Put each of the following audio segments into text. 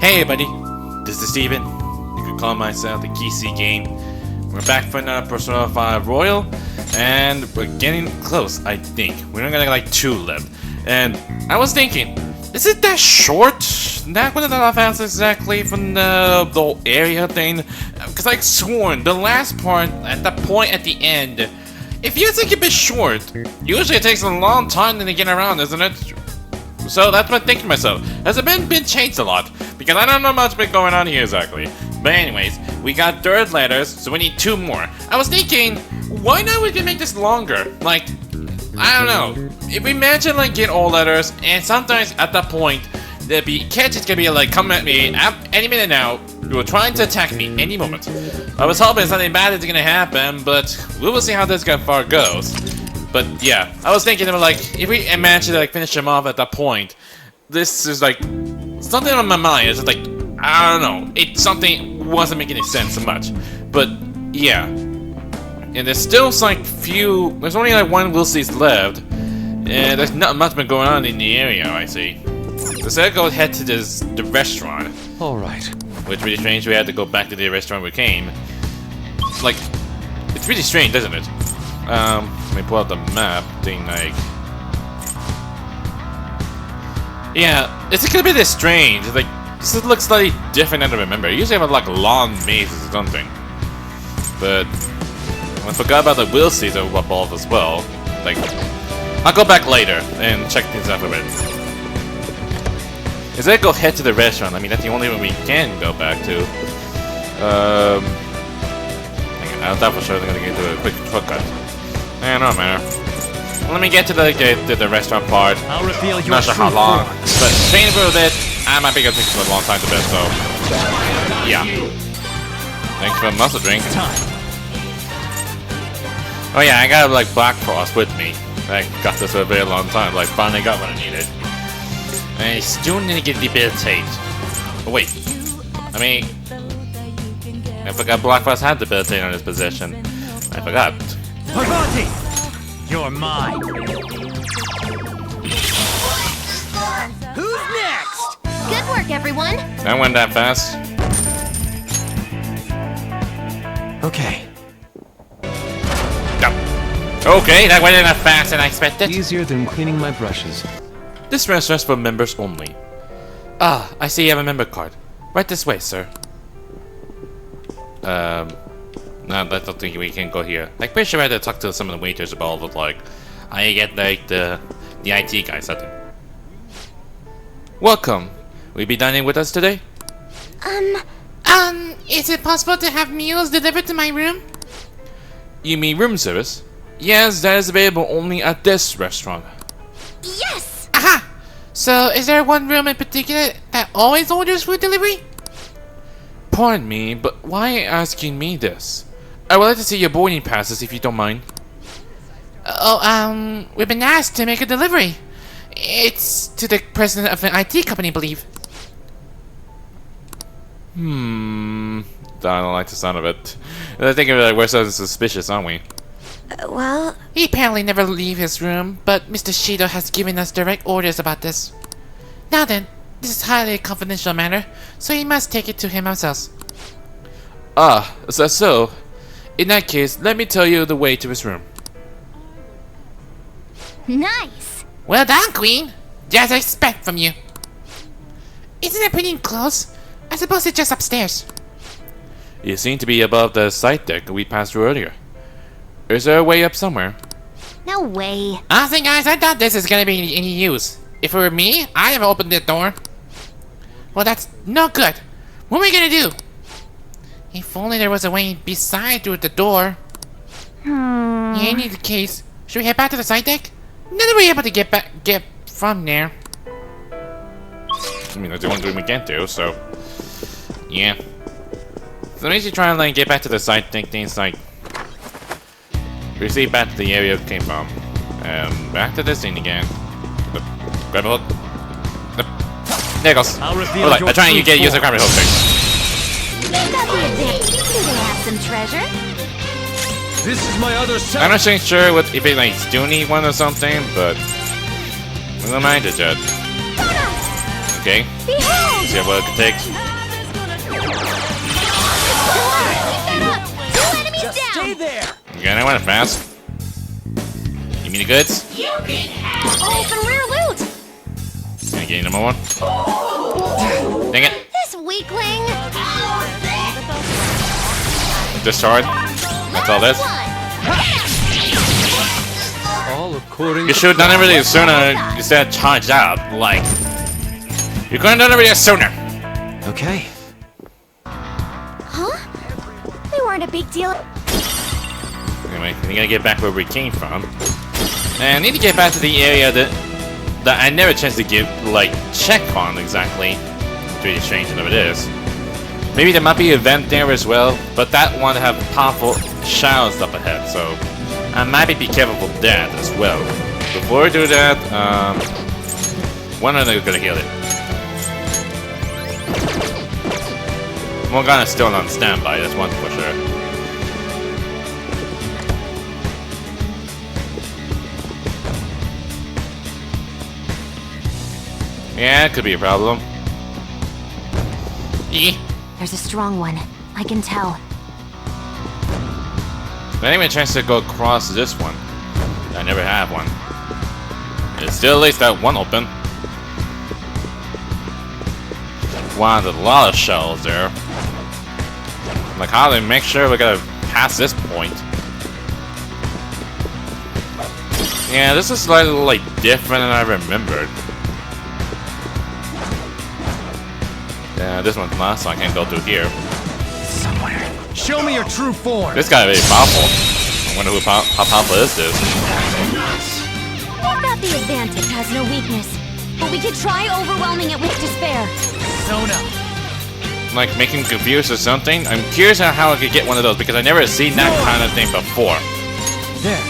Hey buddy, this is Steven. You could call myself the Akechi game. We're back for another Persona 5 Royal, and we're getting close, I think. We're only gonna like 2 left. And I was thinking, is it that short? That wasn't that fast exactly from the whole area thing? Because I sworn, the last part, at the point at the end, if you think a bit short, usually it takes a long time to get around, isn't it? So that's what I'm thinking to myself. Has it been changed a lot? Because I don't know much been going on here exactly. But anyways, we got third letters, so we need 2 more. I was thinking, why not we can make this longer? Like, I don't know. If we imagine like get all letters, and sometimes at that point, there'd be Akechi's gonna be like coming at me any minute now. You were trying to attack me any moment. I was hoping something bad is gonna happen, but we will see how this far goes. But yeah, I was thinking of like, if we imagine like finish him off at that point, this is like something on my mind. It's just like, I don't know, it something wasn't making any sense so much. But yeah, and there's still like there's only like 1 Will Sees left, and there's not much been going on in the area. I see. So let's go head to the restaurant. All right. Which is really strange. We had to go back to the restaurant we came. Like, it's really strange, isn't it? Let me pull out the map thing, like... Yeah, it's gonna be this strange. Like, this looks slightly different than I remember. You usually have like long mazes or something. But I forgot about the Will Sees that were involved as well. Like, I'll go back later and check things out a bit. Is that go head to the restaurant? I mean, that's the only one we can go back to. I thought for sure they're gonna get to a quick shortcut. I don't matter. Let me get to the restaurant part. I'll reveal your Not sure how long, but staying for a bit. I might be gonna take a long time to bed, so yeah. Thanks for the muscle drink. Oh yeah, I got like Black Cross with me. I got this for a very long time. Like finally got what I needed. I still need to get debilitated. Oh wait, I mean, I forgot Black Cross had debilitate on his possession. I forgot. Parvati! You're mine! Who's next? Good work, everyone! That went that fast. Okay. No. Okay, that went in that fast than I expected. Easier than cleaning my brushes. This restaurant's for members only. Ah, I see you have a member card. Right this way, sir. No, I don't think we can go here. Like, pretty sure I had to talk to some of the waiters about it, like, I get, like, the IT guy, something. Welcome. Will you be dining with us today? Is it possible to have meals delivered to my room? You mean room service? Yes, that is available only at this restaurant. Yes! Aha! So, is there one room in particular that always orders food delivery? Pardon me, but why are you asking me this? I would like to see your boarding passes if you don't mind. Oh, we've been asked to make a delivery. It's to the president of an IT company, I believe. I don't like the sound of it. I think we're so suspicious, aren't we? Well... He apparently never leaves his room, but Mr. Shido has given us direct orders about this. Now then, this is highly confidential matter, so he must take it to him ourselves. Ah, is that so? In that case, let me tell you the way to his room. Nice! Well done, Queen! Just as I expect from you. Isn't it pretty close? I suppose it's just upstairs. You seem to be above the side deck we passed through earlier. Is there a way up somewhere? No way. Honestly, guys, I thought this is gonna be any use. If it were me, I'd have opened the door. Well, that's no good. What are we gonna do? If only there was a way beside through the door. In any case, should we head back to the side deck? Now that we're able to get from there. I mean, that's the only thing we can do, so... Yeah. So maybe try and like, get back to the side deck things like... Proceed back to the area we came from. Back to this thing again. Grab a hook. There it goes. Hold on, I'm trying to use the grab a hook thing. Do they have some treasure? This is my other side. I'm not sure if it like still need one or something, but I don't mind it yet. Okay. Behold! See what it could take. Two enemies Just down! stay there. Okay, I went fast. Give me the goods. Open rear loot! Can I get number one? Dang it. This weakling! Discard. That's all this. All according You should have done everything sooner instead of charged out. Like, you could have done everything sooner. Okay. Huh? They weren't a big deal. Anyway, we gotta get back where we came from. And I need to get back to the area that I never chance to check on exactly. It's really strange enough it is. Maybe there might be an event there as well, but that one have powerful shadows up ahead, so I might be careful with that as well. Before we do that, one of them is gonna heal it. One gun is still on standby, that's one for sure. Yeah, it could be a problem. There's a strong one. I can tell. But anyway, a chance to go across this one. I never have one. There's still at least that one open. Wow, there's a lot of shells there. Like, how do they make sure we gotta pass this point? Yeah, this is slightly like different than I remembered. Yeah, this one's not, so I can't go through here. Somewhere. Show me your true form. This guy is powerful. I wonder how powerful this is. We've got the advantage, has no weakness. But we could try overwhelming it with despair. Sona. Like making confused or something. I'm curious on how I could get one of those because I never seen that kind of thing before. There.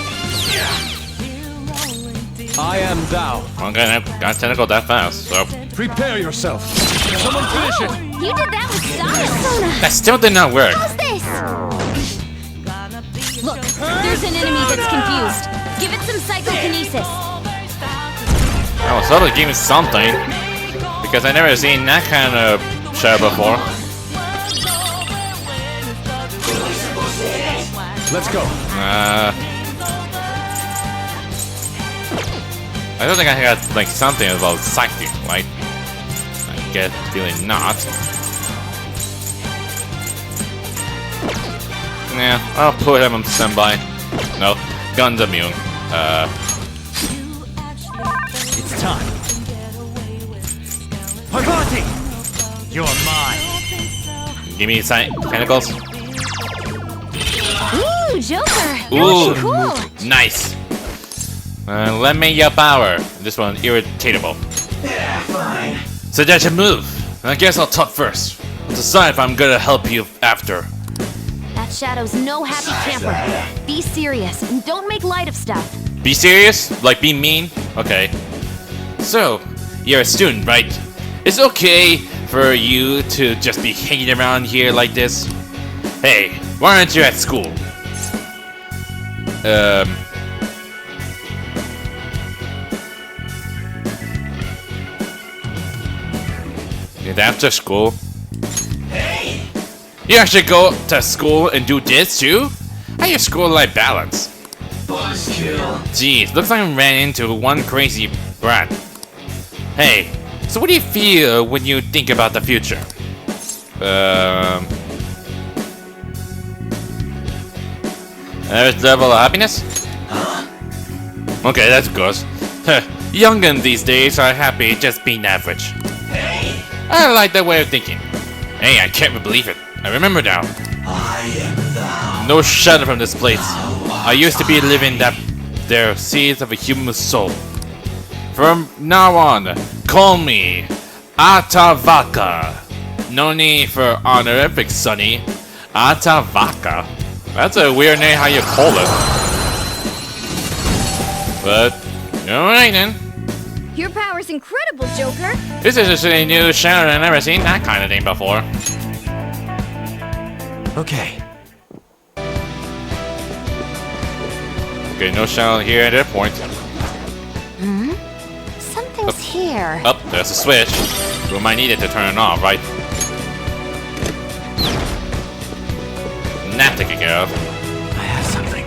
I am thou. Okay, got tentacle that fast, so Prepare yourself. Someone finish it. You did that with style, Sona! that still did not work. How's this? Look, there's an enemy that's confused. Give it some psychokinesis. Oh, so they gave me something because I never seen that kind of show before. Let's go. I don't think I got like something about psychic, right? I get feeling not. Yeah, I'll put him on standby. No, gun's immune. It's time. Parvati! You're mine. Give me tentacles. Ooh, Joker! That Ooh. was cool! Nice. Lend me your power. This one irritatable. Yeah, fine. Suggest a move. I guess I'll talk first. Decide if I'm gonna help you after. That Shadow's no happy camper. Be serious and don't make light of stuff. Be serious? Like be mean? Okay. So, you're a student, right? It's okay for you to just be hanging around here like this? Hey, why aren't you at school? After school? Hey! You actually go to school and do this too? How your school life balance? Buzzkill. Geez, looks like I ran into one crazy brat. Hey, so what do you feel when you think about the future? Average level of happiness? Okay, that's good. Young'uns these days are happy just being average. Hey, I like that way of thinking. Hey, I can't believe it. I remember now. I am thou. No shadow from this place. I used to be living that there seeds of a human soul. From now on, call me Atavaka. No need for honorific, Sonny. Atavaka. That's a weird name how you call it. But, alright then. Your power's incredible, Joker. This is just a new shadow. I've never seen that kind of thing before. Okay. Okay, no shadow here at that point. Something's here. there. Oh, there's a switch. We might need it to turn it off, right? Not taken care of. I have something.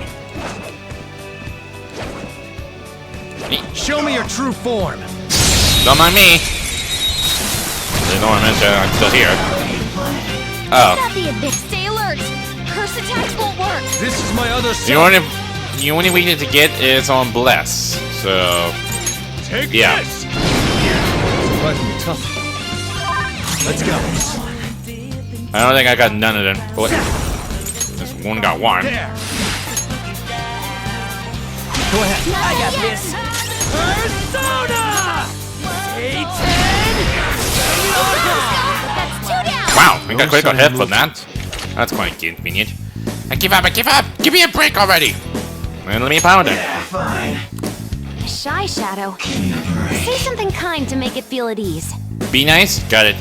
Show me your true form. Don't mind me. They know I'm still here. Oh. Got the advantage. Stay alert. Curse attacks won't work. This is my other The only weakness to get is on Bless. So, Take yeah. this. Surprisingly tough. Let's go. I don't think I got none of them. But this one got one. There. Go ahead. I got this. Persona! That's two down. Wow, we got critical hit for that. That's quite convenient. I give up, I give up! Give me a break already! And let me pound it. Yeah, fine. Shy Shadow. Say something kind to make it feel at ease. Be nice? Got it.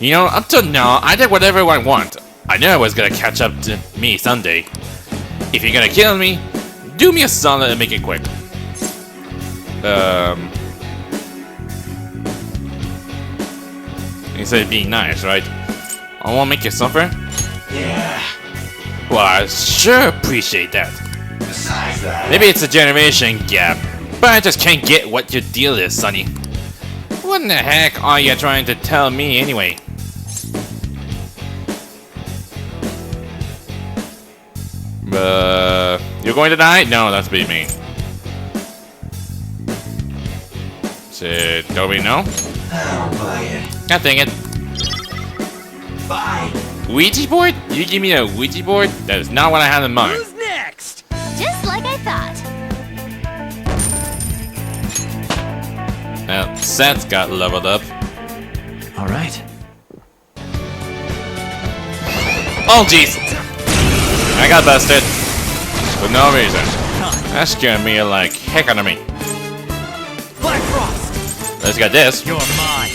You know, up till now, I did whatever I want. I knew I was gonna catch up to me someday. If you're gonna kill me, do me a solid and make it quick. You said be nice, right? I won't make you suffer? Yeah. Well, I sure appreciate that. Besides that, Maybe it's a generation gap, but I just can't get what your deal is, Sonny. What in the heck are you trying to tell me anyway? You're going to die? No, that's be me. Don't we know? I'll buy it. God dang it. Bye. Ouija board? You give me a Ouija board? That is not what I had in mind. Who's next? Just like I thought. Well, Seth's got leveled up. All right. Oh, jeez! I got busted. For no reason. That scared me like heck out of me. Black Frost. Let's get this. You're mine.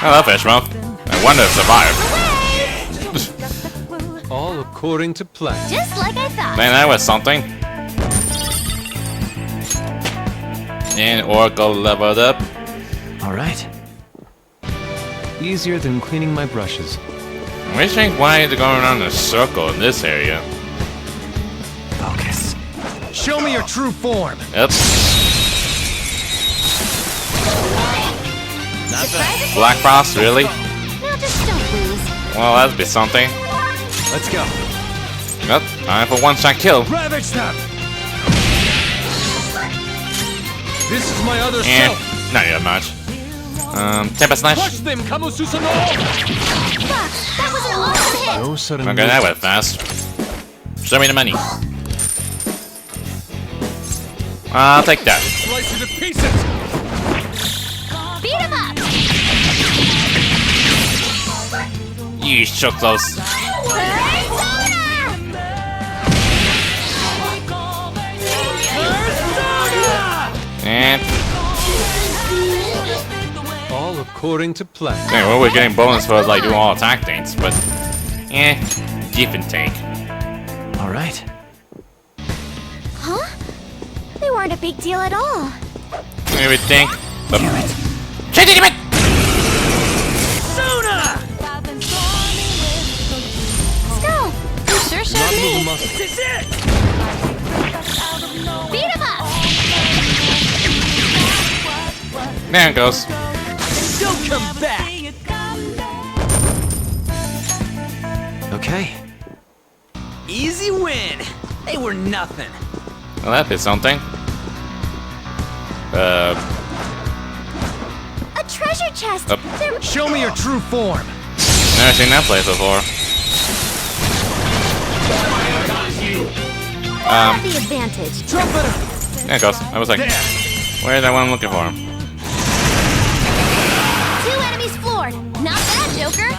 Hello, Fishmouth. I wonder if survived. All according to plan. Just like I thought. Man, that was something. And Oracle leveled up. All right. Easier than cleaning my brushes. I think why is it going around in a circle in this area? Focus. Show me your true form. Yep. Black Frost, really? Now just don't lose. Well, that'd be something. Let's go. Yep, time for one-shot kill. Ravage them. This is my other And self. not that much. Tempest Slash. Push them, Kamususano. Fuck, that was an awesome hit. No sudden. Okay, that went fast. Show me the money. I'll take that. Slice you to pieces. Beat him up. You so close. And All according to plan. okay, well, we're getting bonus for like doing all attack things, but give and take. All right. Huh? They weren't a big deal at all. Maybe think. Damn it. Damn it! Skull, you sure showed me. This is it. Beat him up. There it goes. Don't come back. Okay. Easy win. They were nothing. Well, that did something. A treasure chest. Up. They're Show me your true form. Never seen that place before. at the advantage. Trumpeter. There it goes. I was like, There. where's that one I'm looking for? 2 enemies floored. Not bad, Joker.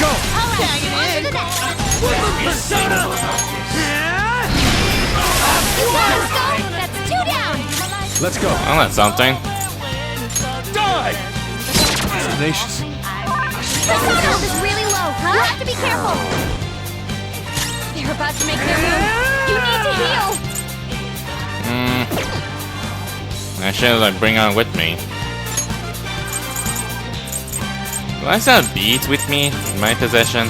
Go. All right, on to the next. Persona. You won, Skull. That's 2 down. Let's go. Oh, that's something. Die. Tenacious. The health is really low. You have to be careful. There They're about to make their move. You need to heal. I should like bring on with me. Do I still have beads with me in my possession?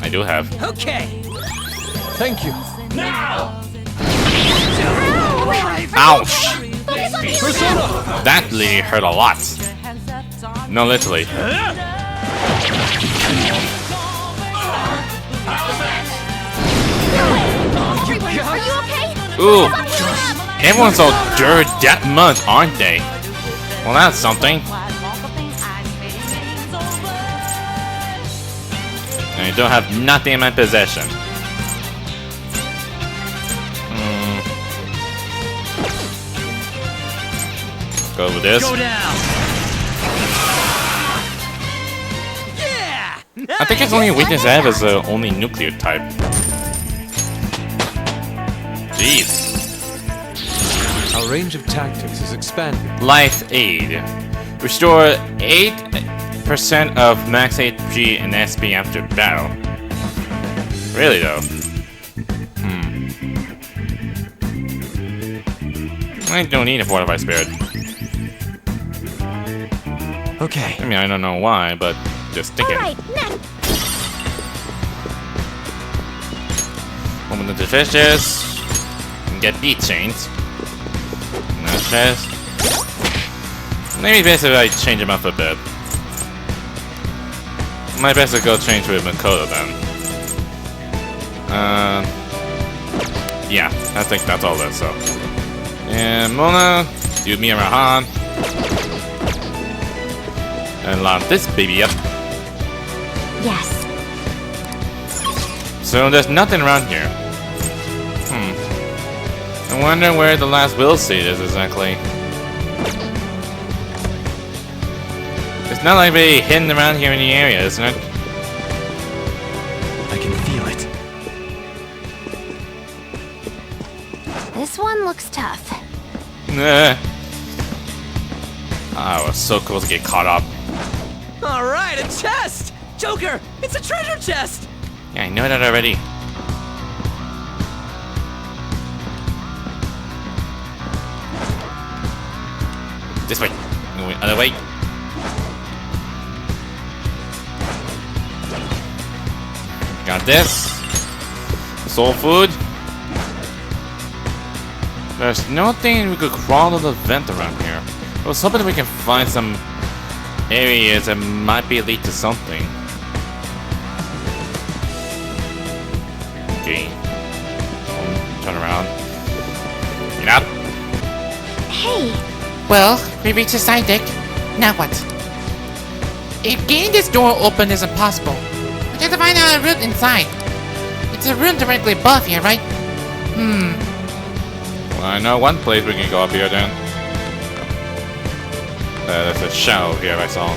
I do have. Okay. Thank you. Ouch! Focus on healing. Persona! That really hurt a lot. No, literally. Everyone, are you okay? Ooh, everyone's so dirty that much, aren't they? Well, that's something. I don't have nothing in my possession. Go with this. Go down. Yeah. I think its only weakness I have is the only nuclear type. Jeez. Our range of tactics is expanded. Life Aid. Restore 8% of max HP and SP after battle. Really though? I don't need a fortified spirit. Okay. I mean, I don't know why, but just stick it. Alright, next. Open the fishes. And get beat chains. No chest. Maybe basically I change them up a bit. My best to go change with Makoto then. Yeah, I think that's all that, so. And Mona, do me and Rahan. And line this baby up. Yes. So there's nothing around here. I wonder where the last will seed is exactly. It's not like very hidden around here in the area, isn't it? I can feel it. This one looks tough. Nah. I was so close to get caught up. All right, a chest. Joker, it's a treasure chest. Yeah, I know that already. This way. No, wait, other way. Got this. Soul food. There's nothing we could crawl to the vent around here. I was hoping we can find some areas that might be lead to something. Okay. Turn around. Get out. Hey, Well, we reached the side deck. Now what? If getting this door open is impossible, we have to find out a route inside. It's a room directly above here, right? Well, I know one place we can go up here then. There's a shell here I saw.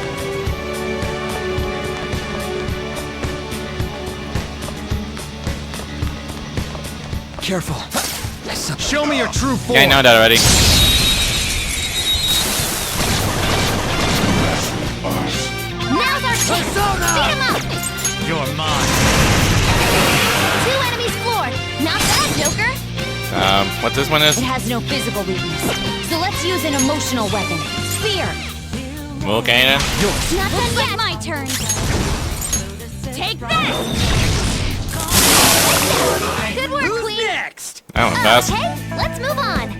Careful. Show me your true form. Yeah, I know that already. now's our chance. Beat him up. You're mine. 2 enemies floored. Not bad, Joker. What this one is? It has no physical weakness, so let's use an emotional weapon. Spear. Okay then. Not done yet. My turn. Take this. Good work, Who's Queen. next? That went fast. Okay, let's move on.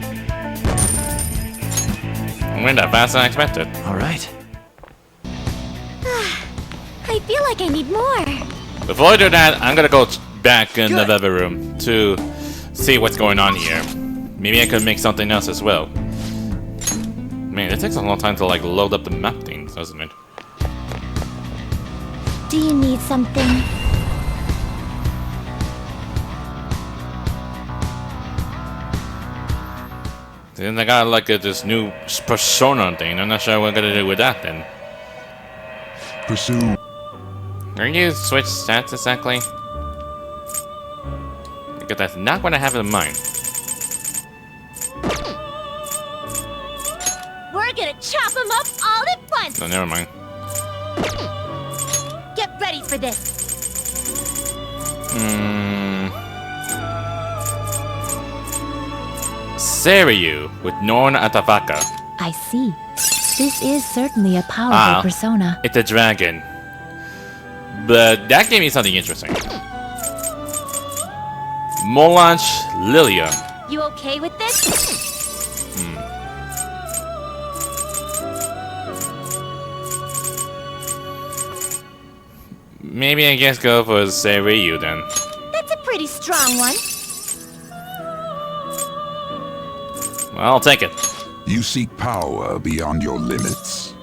I went that faster than I expected. All right. I feel like I need more. Before I do that, I'm gonna go back in the level room to see what's going on here. Maybe I could make something else as well. Man, it takes a long time to like load up the map things, doesn't it? Do you need something? Then I got like this new persona thing. I'm not sure what I'm gonna do with that then. Pursue. Are you switch stats exactly? Because that's not what I have in mind. We're gonna chop them up all at once. No, never mind. Get ready for this. Seiryu with Norn Atavaka. I see. This is certainly a powerful persona. It's a dragon. But that gave me something interesting. Molanch Lilium. You okay with this? Maybe I guess go for Seiryu then. That's a pretty strong one. Well, I'll take it. You seek power beyond your limits.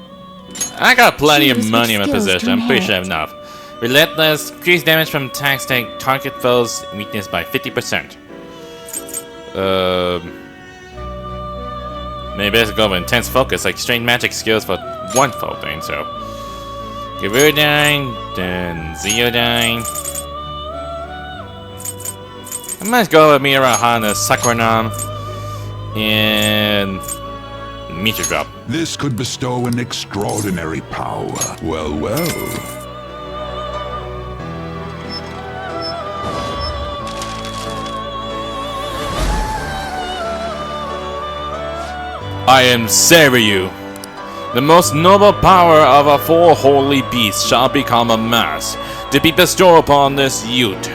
I got plenty of Choose money in which my skills to possession. I'm pretty sure I have inherit. enough. Relentless, increase damage from attacks, take target foes weakness by 50%. Maybe I should go with intense focus, like strange magic skills for one foe thing, so. Gerudyne, then Zeodyne. I might go with Mirahana, Sakranam, and Meteor Drop. This could bestow an extraordinary power. Well, well. I am Seiryu. The most noble power of a four holy beasts shall become a mass to be bestowed upon this youth.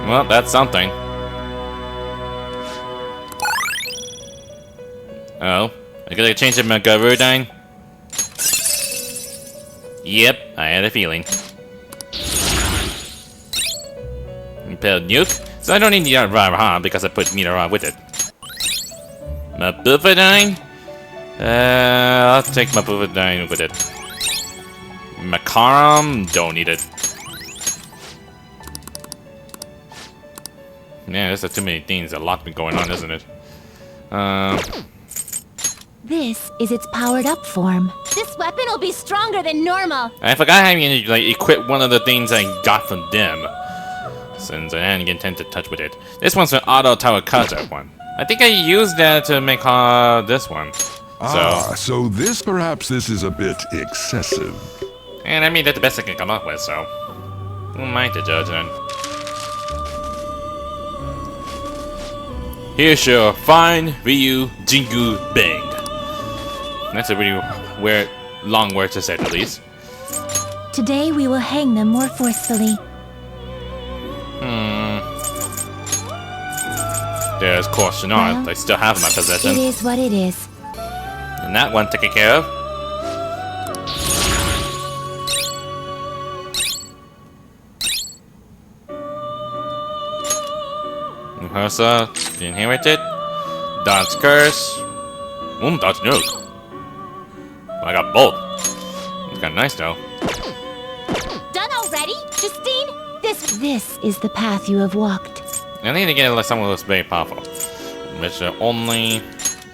Well, that's something. Oh, I gotta change it, my Gerudyne. Yep, I had a feeling. Impelled Nuke? So I don't need the Raha because I put Meteor with it. My Buffadine? I'll take my Buffadine with it. Makaram? Don't need it. Yeah, there's too many things. A lot been going on, isn't it? This is its powered up form. This weapon will be stronger than normal. I forgot how you like equip one of the things I got from them. Since I hadn't intended to touch with it. This one's an auto Tawakaza one. I think I used that to make this one. So perhaps this is a bit excessive. And I mean that's the best I can come up with, so who am I to judge then? Here's your fine Ryu Jingu Bang. That's a really weird, long word to say at least. Today we will hang them more forcefully. There's caution on. Well, I still have my It possession. is what it is. And that one taken care of. Ursa, the inherited. Dodge Curse. Dodge Nuke. Well, I got both. It's kind of nice though. Done already? Justine? This is the path you have walked. I need to get like someone who's very powerful. Which only.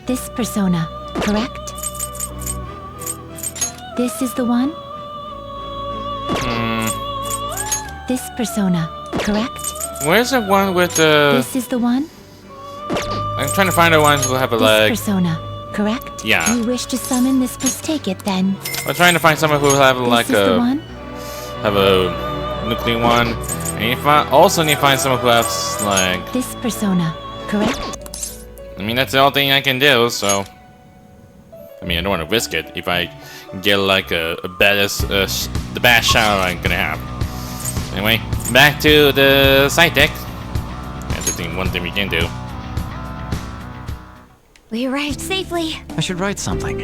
This persona, correct? This is the one? This persona, correct? Where's the one with the? This is the one? I'm trying to find the one who have a This leg. persona, correct? Yeah. You wish to summon this take it then. I'm trying to find someone who have like This is the one? have a nuclear one. And you also need to find someone who has like. This persona, correct? I mean that's the only thing I can do. So. I mean I don't want to risk it if I get like the bad shower I'm gonna have. Anyway, back to the side deck. That's the one thing we can do. We arrived safely. I should write something.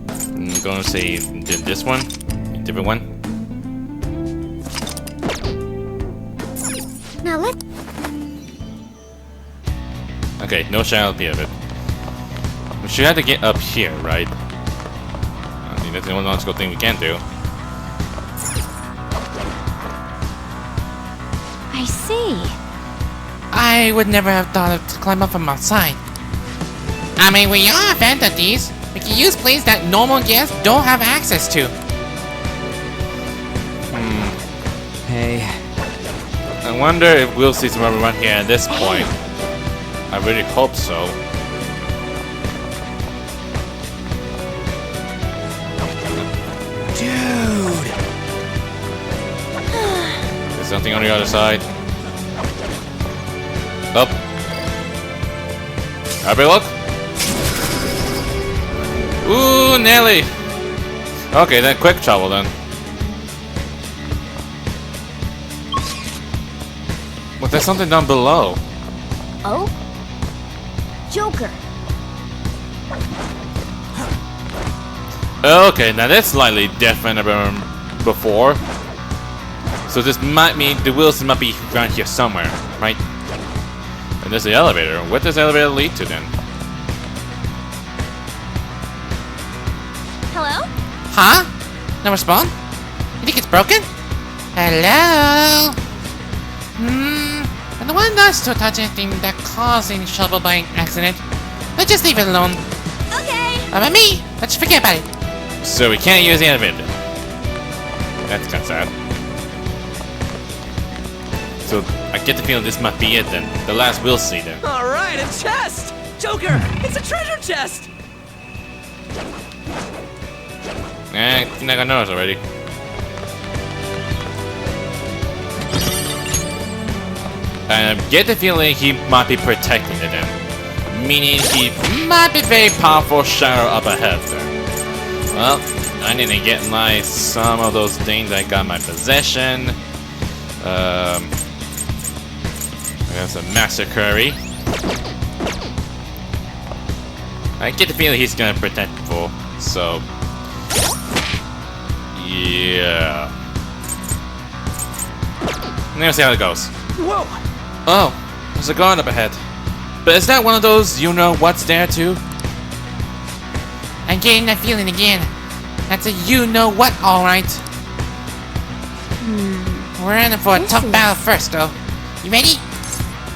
I'm gonna say this one, a different one. Now let's... Okay, no shadow appear of it. We should have to get up here, right? I mean, that's the only logical thing we can do. I see. I would never have thought of to climb up from outside. I mean, we are entities. We can use places that normal guests don't have access to. Hey, I wonder if we'll see someone around here at this point. I really hope so. dude! Something on the other side. Up. Have a look. Ooh, Nelly. Okay, then quick travel then. But there's something down below. Oh? Joker. Okay, now that's slightly different from before. So this might mean the Wilson might be around here somewhere, right? And there's the elevator. What does the elevator lead to then? Hello? Huh? No response? You think it's broken? Hello? I don't want us to touch anything that caused any trouble by accident. Let's just leave it alone. Okay. About me, let's forget about it. So we can't use the elevator. That's kind of sad. So I get the feeling this might be it then. The last we'll see then. All right, a chest! Joker, it's a treasure chest! I think I got noticed already. And I get the feeling he might be protecting it then. Meaning he might be very powerful shadow up ahead there. Well, I need to get like some of those things I got in my possession. I got some Master Curry. I get the feeling he's gonna protect full, so yeah. Let's see how it goes. Whoa! Oh, there's a guard up ahead. But is that one of those you know what's there too? I'm getting that feeling again. That's a you know what, alright. We're in for a tough battle first, though. You ready?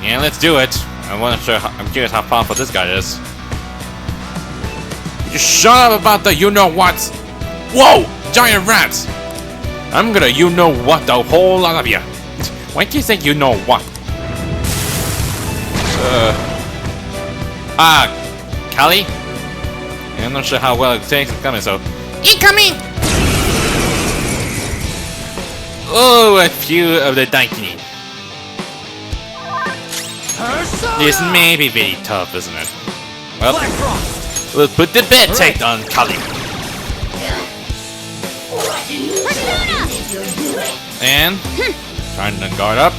Yeah, let's do it. I'm curious how powerful this guy is. Just shut up about the you know what. Whoa! Giant rats! I'm gonna you know what the whole lot of you. Why do you think you know what? Callie? Yeah, I'm not sure how well it takes it's coming, so. Incoming! Oh, a few of the Daikini. This may be very tough, isn't it? Well, let's put the bed take on Callie. And trying to guard up.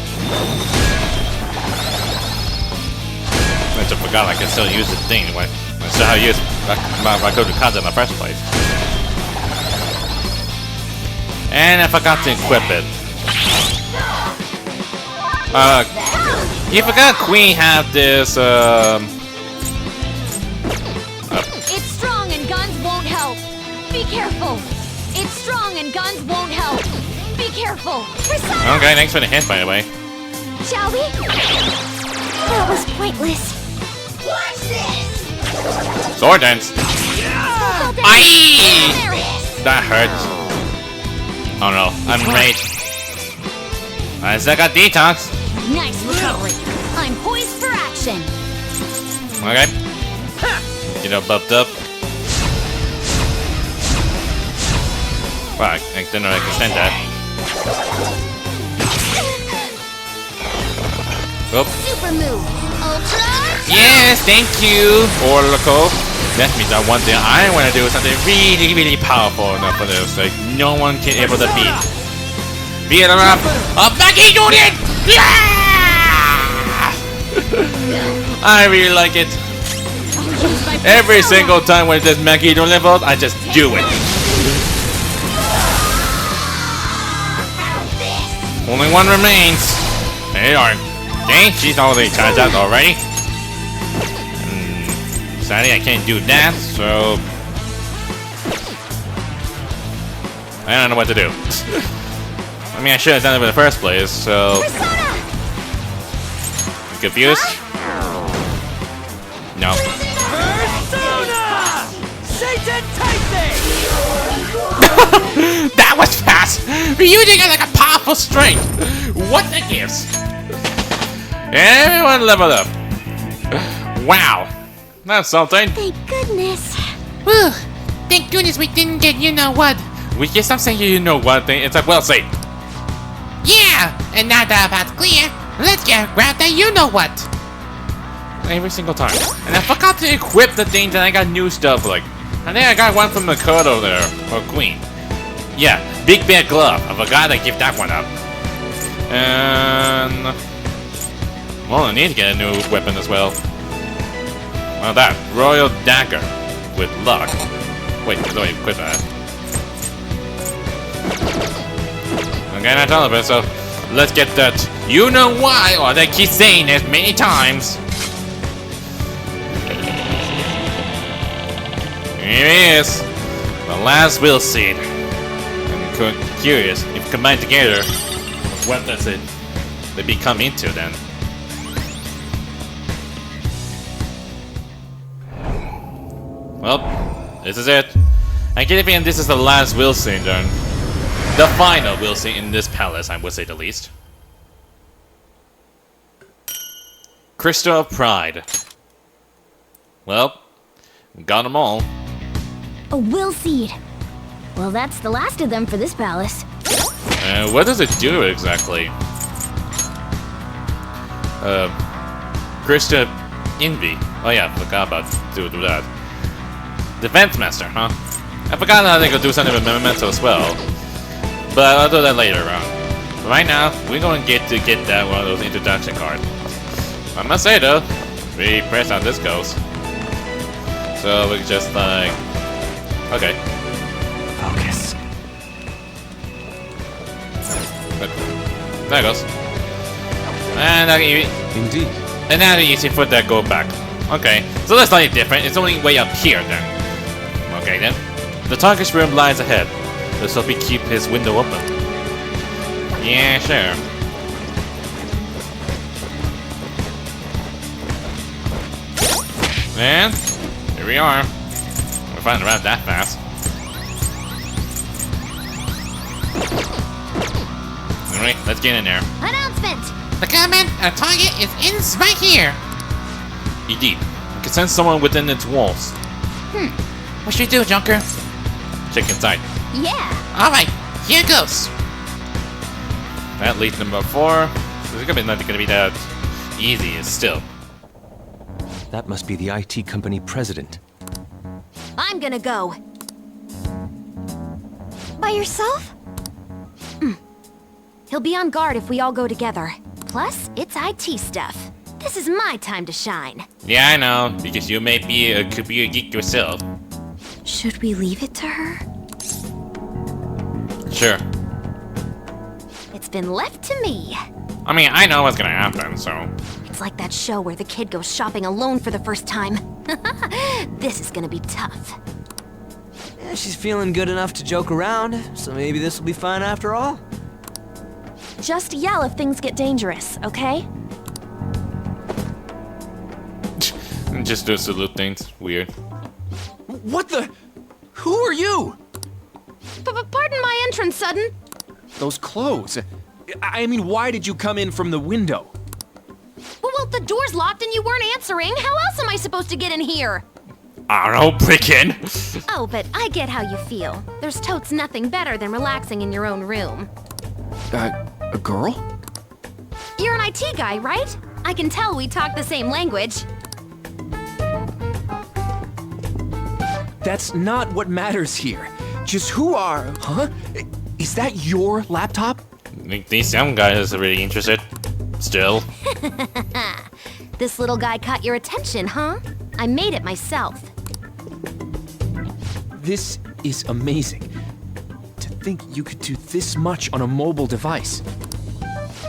I just forgot I can still use the thing. I still how to use my code to content in the first place. And I forgot to equip it. You forgot Queen have this It's strong and guns won't help. Be careful. It's strong and guns won't help. Be careful. Persona! Okay, thanks for the hint by the way. Shall we? That was pointless. Watch this! Sword dance. Aye! There it is. That hurts. Oh no, I'm rage. I still got detox. Nice recovery. I'm poised for action. Okay. Get all buffed up. Wow, I didn't know I could extend that. Oop. Super move. Ultra. Yes, thank you, Oracle. That means that one thing I want to do is something really, really powerful enough for this. Like, no one can able to beat. Beat him up. Maggie Union! Yeah! I really like it. Every single time when there's Maggie Union level, I just do it. Only one remains. There you are. Okay, she's already charged out already. Sadly, I can't do that, so I don't know what to do. I mean, I should have done it in the first place, so confused? No. Persona! Satan Typhus! That was fast! Ryujin got like a powerful strength! What the gives? Everyone level up. Wow. That's something. Thank goodness. Whew. Thank goodness we didn't get you know what. We can stop saying you know what thing. It's like, well, say. Yeah! Yeah, and now that that's clear, let's grab that you-know-what. Every single time. And I forgot to equip the thing that I got new stuff like. I think I got one from Makoto there, or Queen. Yeah, Big Bad Glove. I forgot to give that one up. And... well, I need to get a new weapon as well. Well, that. Royal Dagger. With luck. Wait, let me equip that. Okay, not all of it, so... let's get that. You know why, or they keep saying it many times. Here it is. The last will seed. I'm curious if combined together, what does it they become into then? Well, this is it. I get the feeling this is the last will scene then. The final will scene in this palace, I would say the least. Crystal of Pride. Well, got them all. A will seed. Well, that's the last of them for this palace. What does it do exactly? Krista Envy. Oh yeah, forgot about do that. Defense Master, huh? I forgot how they could do something with Memento as well. But I'll do that later on. But right now, we're going to get that one of those introduction cards. I must say though, pretty impressed how this goes. So we just like... okay. Focus. There it goes. And Indeed. and now you see foot that go back. Okay, so that's slightly different. It's only way up here then. Okay then. The target's room lies ahead. Let's hope he keep his window open. Yeah, sure. And here we are. We're finding around that fast. Alright, let's get in there. Announcement! The command target is in right here. Indeed. I can sense someone within its walls. What should we do, Junker? Check inside. Yeah! Alright, here goes. That leads number 4. So it's not gonna be that easy still. That must be the IT company president. I'm gonna go. By yourself? He'll be on guard if we all go together. Plus, it's IT stuff. This is my time to shine. Yeah, I know, because you may be a computer geek yourself. Should we leave it to her? Sure. It's been left to me. I mean, I know what's gonna happen, so... It's like that show where the kid goes shopping alone for the first time. This is gonna be tough. Yeah, she's feeling good enough to joke around, so maybe this will be fun after all. Just yell if things get dangerous, okay? Just do salute things. Weird. What the? Who are you? Pardon my entrance, sudden. Those clothes. I mean, why did you come in from the window? Well, the door's locked and you weren't answering. How else am I supposed to get in here? I don't know, break in. Oh, but I get how you feel. There's totes nothing better than relaxing in your own room. A girl? You're an IT guy, right? I can tell we talk the same language. That's not what matters here. Just who are... Huh? Is that your laptop? I think these young guys are really interested. Still. This little guy caught your attention, huh? I made it myself. This is amazing. To think you could do this much on a mobile device.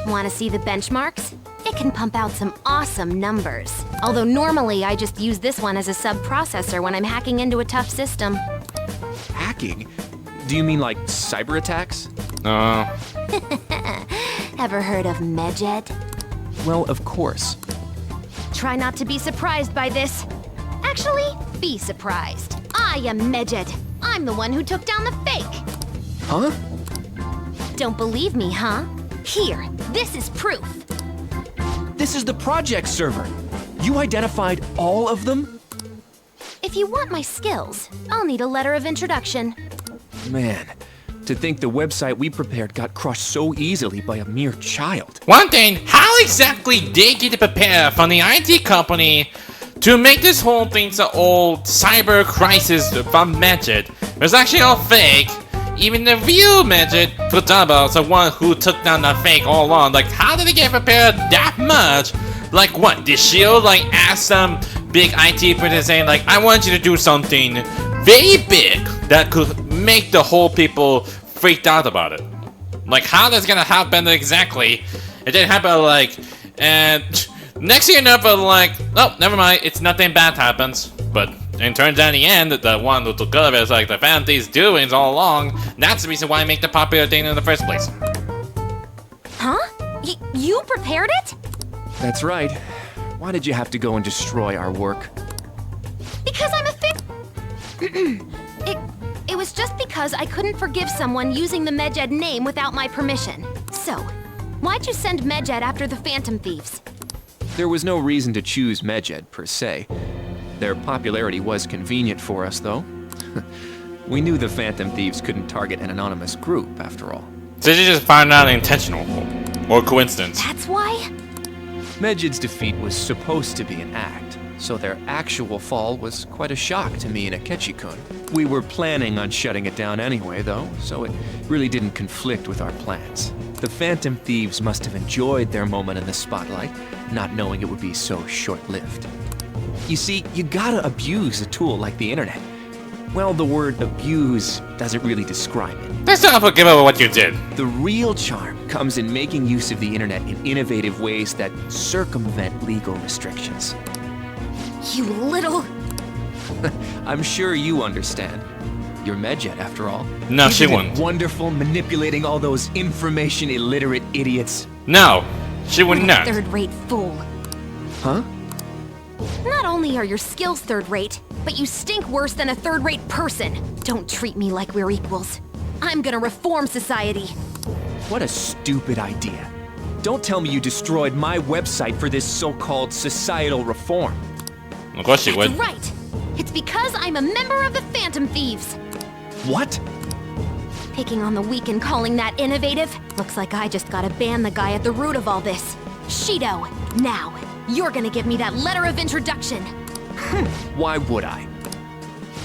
Want to see the benchmarks? It can pump out some awesome numbers. Although normally I just use this one as a sub-processor when I'm hacking into a tough system. Hacking? Do you mean like cyber attacks? No. Ever heard of Medjed? Well, of course. Try not to be surprised by this. Actually, be surprised. I am Medjed. I'm the one who took down the fake. Huh? Don't believe me, huh? Here, this is proof. This is the project server. You identified all of them? If you want my skills, I'll need a letter of introduction. Man, To think the website we prepared got crushed so easily by a mere child. One thing, how exactly did they get to prepare from the IT company to make this whole thing so old cyber crisis from Medjed? It was actually all fake. Even the real Medjed, Futaba, is the one who took down the fake all along. Like, how did they get prepared that much? Like, what? Did Shield, like, ask some big IT person saying, like, I want you to do something very big that could make the whole people freaked out about it? Like, how that's gonna happen exactly? It didn't happen, like, and next thing you know, but like, oh, never mind, it's nothing bad happens. But it turns out in the end, the one who took care of it is like the family's doings all along. That's the reason why I make the popular thing in the first place. Huh? You prepared it? That's right. Why did you have to go and destroy our work? Because I'm a It was just because I couldn't forgive someone using the Medjed name without my permission. So, why'd you send Medjed after the Phantom Thieves? There was no reason to choose Medjed, per se. Their popularity was convenient for us, though. We knew the Phantom Thieves couldn't target an anonymous group, after all. So you just found out intentional or coincidence? That's why? Medjed's defeat was supposed to be an act, so their actual fall was quite a shock to me and Akechi-kun. We were planning on shutting it down anyway, though, so it really didn't conflict with our plans. The Phantom Thieves must have enjoyed their moment in the spotlight, not knowing it would be so short-lived. You see, you gotta abuse a tool like the internet. Well, the word abuse doesn't really describe it. Let's not forgive about what you did. The real charm comes in making use of the internet in innovative ways that circumvent legal restrictions. You little... I'm sure you understand. You're Medjed, after all. No, she Isn't it wouldn't. wonderful manipulating all those information-illiterate idiots? No, she would not. Third-rate fool. Huh? Not only are your skills third-rate, but you stink worse than a third-rate person. Don't treat me like we're equals. I'm gonna reform society. What a stupid idea. Don't tell me you destroyed my website for this so-called societal reform. Of course she That's would. right. It's because I'm a member of the Phantom Thieves. What? Picking on the weak and calling that innovative? Looks like I just gotta ban the guy at the root of all this. Shido, now, you're gonna give me that letter of introduction. Why would I?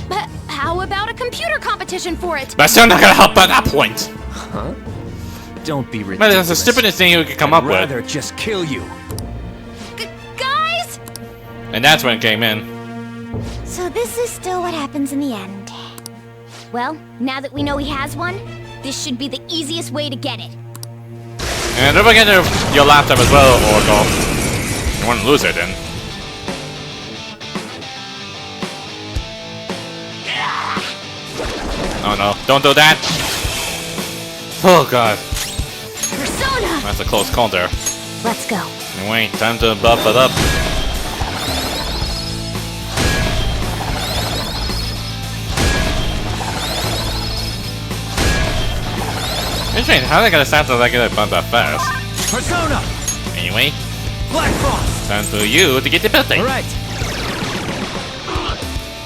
But how about a computer competition for it? But still not gonna help at that point. Huh? Don't be ridiculous. But that's the stupidest thing you could come up I'd with. rather just kill you. Guys? And that's when it came in. So this is still what happens in the end. Well, now that we know he has one, this should be the easiest way to get it. And don't forget your laptop as well, Oracle. You wouldn't lose it then. Oh no, don't do that! Oh god, Persona! that's a close call there. Let's go. Anyway, time to buff it up. Interesting, how are they gonna sound so they get bumped that fast? Persona! Anyway, Black Frost! time for you to get the building. Alright.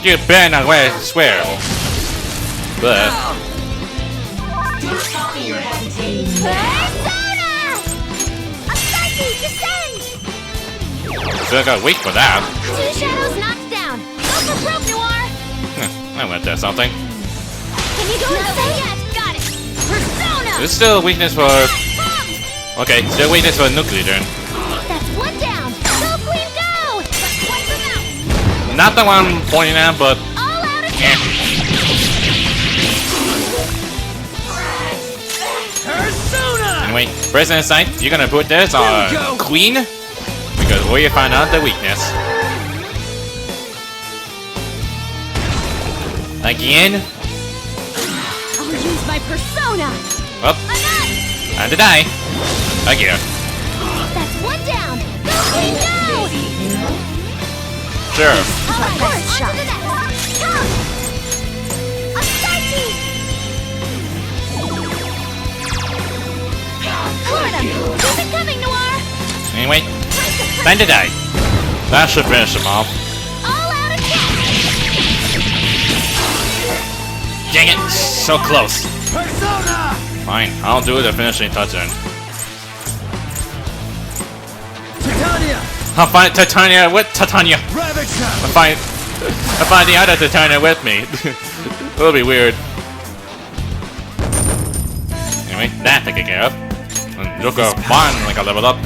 You better not swear. But Persona! Akechi, descend! still gotta wait for that. 2 shadows knocked down. Go for broke, Noir! I went there something. Can you go inside yet? Got it! Persona! There's still a weakness for. Okay, still weakness for nuclear then. That's one down! Go, Queen, go! But wipe them out! Not the one I'm pointing at, but All out of anyway, President Sight, you're gonna put this on Queen because we find out the weakness. Again. I'll use my persona! Up. And to die. Again. That's one down! Go, Queen, go! Sure. First shot. On to the next. Go! Akechi! Lord, keep it coming, Noir! Anyway, time to die. That should finish him off. All out attack! Dang it, so close. Persona! Fine, I'll do the finishing touch then. Titania! I'll find Titania with Titania. Ravage I find the other Titania with me. It'll be weird. Anyway, that taken care of. And look at one like I leveled up.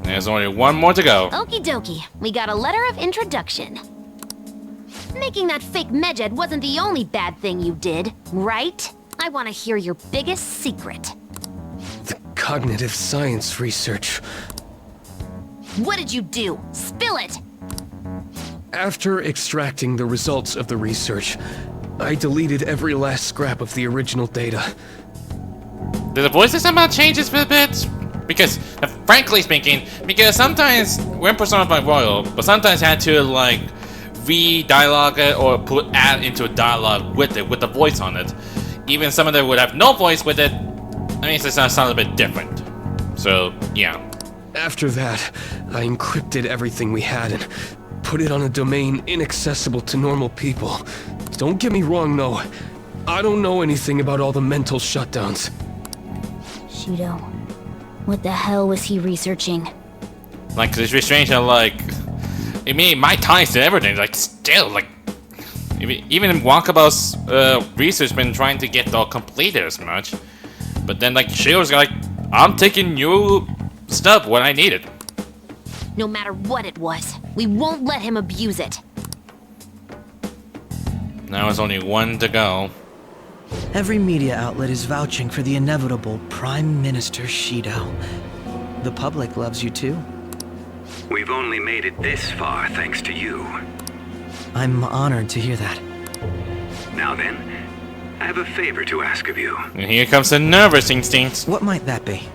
There's only one more to go. Okie dokie, we got a letter of introduction. Making that fake Medjed wasn't the only bad thing you did, right? I want to hear your biggest secret. The cognitive science research. What did you do? Spill it! After extracting the results of the research, I deleted every last scrap of the original data. Did the voices somehow change this a bit? Because, frankly speaking, because sometimes we're in Persona 5 Royal, but sometimes I had to like re-dialogue it or add into a dialogue with it, with the voice on it. Even some of them would have no voice with it. I mean, it's gonna sound a bit different. So, yeah. After that, I encrypted everything we had and put it on a domain inaccessible to normal people. Don't get me wrong, though. I don't know anything about all the mental shutdowns. Shido, what the hell was he researching? Like, it's really strange how, like, I mean, my ties to everything, like, still, like, even Wakaba's research been trying to get all completed as much. But then, like, Shido's like, I'm taking new stuff when I need it. No matter what it was, we won't let him abuse it. Now it's only one to go. Every media outlet is vouching for the inevitable Prime Minister Shido. The public loves you too. We've only made it this far thanks to you. I'm honored to hear that. Now then, I have a favor to ask of you. And here comes the nervous instinct. What might that be?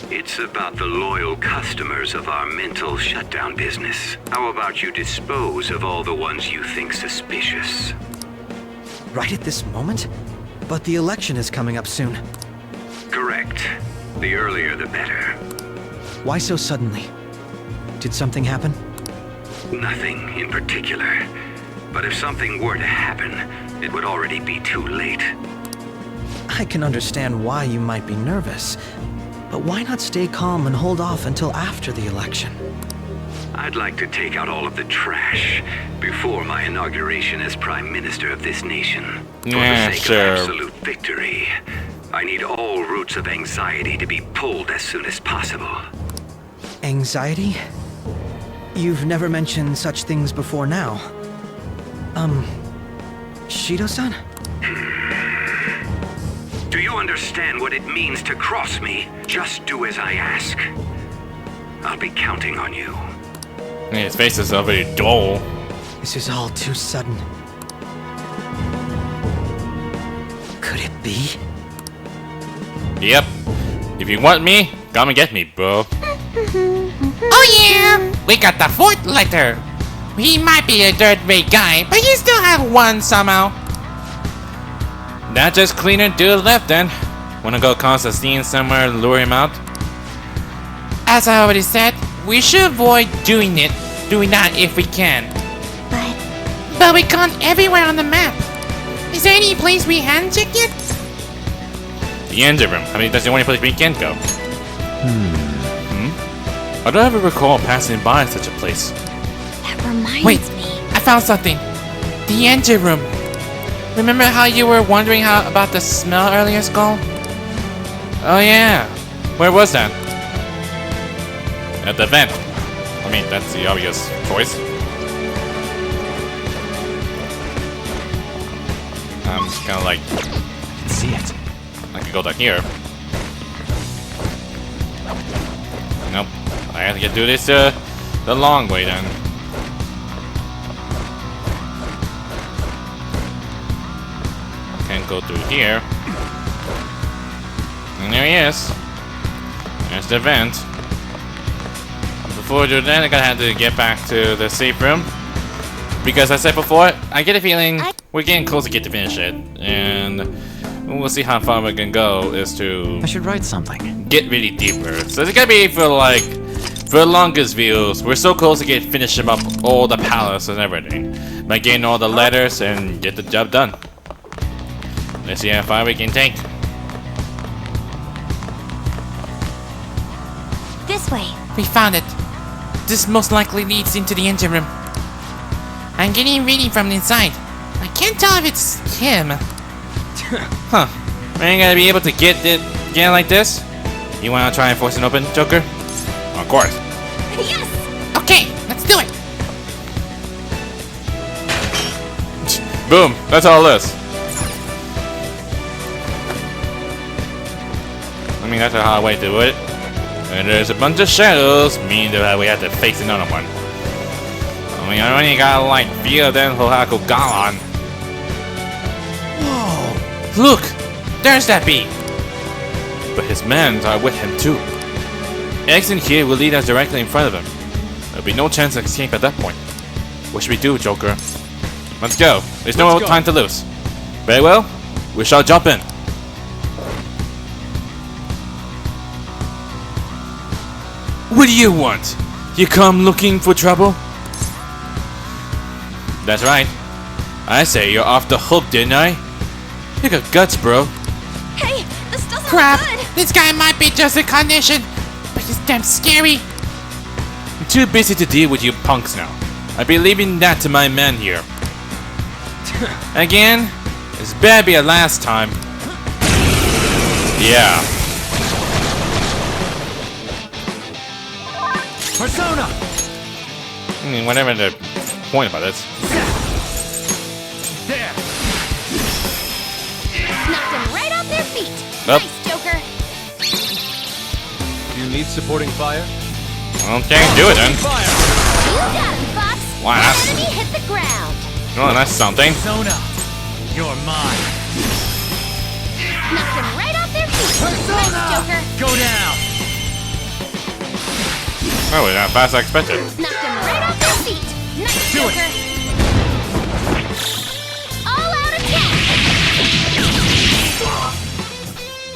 It's about the loyal customers of our mental shutdown business. How about you dispose of all the ones you think suspicious? Right at this moment? But the election is coming up soon. Correct. The earlier the better. Why so suddenly? Did something happen? Nothing in particular. But if something were to happen, it would already be too late. I can understand why you might be nervous. But why not stay calm and hold off until after the election? I'd like to take out all of the trash before my inauguration as Prime Minister of this nation. For Yeah, the sake sure. of absolute victory, I need all roots of anxiety to be pulled as soon as possible. Anxiety? You've never mentioned such things before now. Shido-san? Do you understand what it means to cross me? Just do as I ask. I'll be counting on you. His face is already dull. This is all too sudden. Could it be? Yep. If you want me, come and get me, bro. Oh yeah! We got the fourth letter. He might be a third-rate guy, but you still have one somehow. That just cleaner to the left then. Wanna go Constantine somewhere and lure him out? As I already said, we should avoid doing that if we can. But we gone everywhere on the map. Is there any place we haven't checked yet? The engine room. I mean, that's the only place we can go. I don't ever recall passing by such a place. That reminds Wait, me. I found something. The engine room. Remember how you were wondering about the smell earlier, Skull? Oh yeah. Where was that? At the vent. I mean, that's the obvious choice. I'm just kind of like, See it. I could go down here. Nope. I have to do this the long way then. Can't go through here. And there he is. There's the vent. Before we do that, I gotta have to get back to the safe room. Because I said before, I get a feeling we're getting close to get to finish it. And we'll see how far we can go is to I should write something. get really deeper. So it's gonna be for like For the longest views, we're so close to finishing up all the palace and everything. By getting all the letters and get the job done. Let's see how far we can take. This way. We found it. This most likely leads into the engine room. I'm getting a reading from the inside. I can't tell if it's him. Huh. We ain't gonna be able to get it again like this? You wanna try and force it open, Joker? Of course. Yes! Okay, let's do it. Boom. That's all it is. I mean, that's a hard way to do it. And there's a bunch of shadows, meaning that we have to face another one. I mean, I only got like few of them who have to go on. Whoa! Look! There's that bee! But his men are with him too. Exit here will lead us directly in front of him. There'll be no chance of escape at that point. What should we do, Joker? Let's go. There's no more time to lose. Very well. We shall jump in. What do you want? You come looking for trouble? That's right. I say you're off the hook, didn't I? You got guts, bro. Hey, this doesn't Crap! look good. This guy might be just a condition, but he's damn scary. I'm too busy to deal with you punks now. I'll be leaving that to my men here. Again? It's better be a last time. Yeah. Persona! I mean, whatever the point about this. There! Knocked them right off their feet. Nope. Nice, Joker. You need supporting fire? Okay, do it then. You got him, Fox. Wow, The that's- enemy hit the ground. Oh, that's something. Persona! You're mine! Knocked them right off their feet. Nice, Joker. Go down! Oh, we're not fast as I expected. Knocked them right off their feet. Nice, Do it. Joker. All out attack.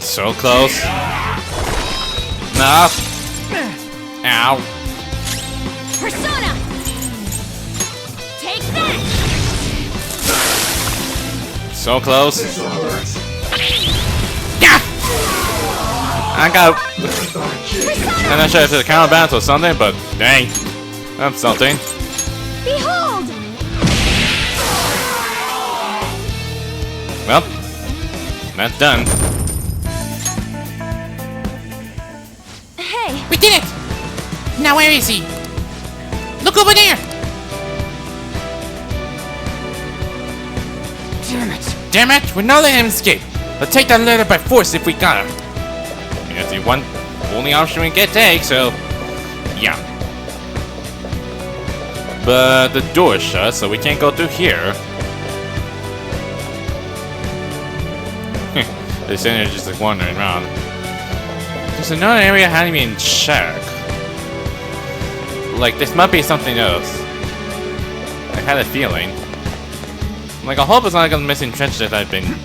So close. Nah. Ow. Persona. Take that. So close. Yeah! I got. I'm not sure if it's a counterbalance or something, but dang. That's something. Behold. Well, that's done. Hey. We did it! Now where is he? Look over there! Damn it. Damn it, we're not letting him escape. Let's take that letter by force if we got him. That's the only option we can take, so yeah. But the door is shut, so we can't go through here. This energy just like wandering around. There's another area I hadn't even checked. Like, this might be something else. I had a feeling. Like, I hope it's not like a missing trench that I've been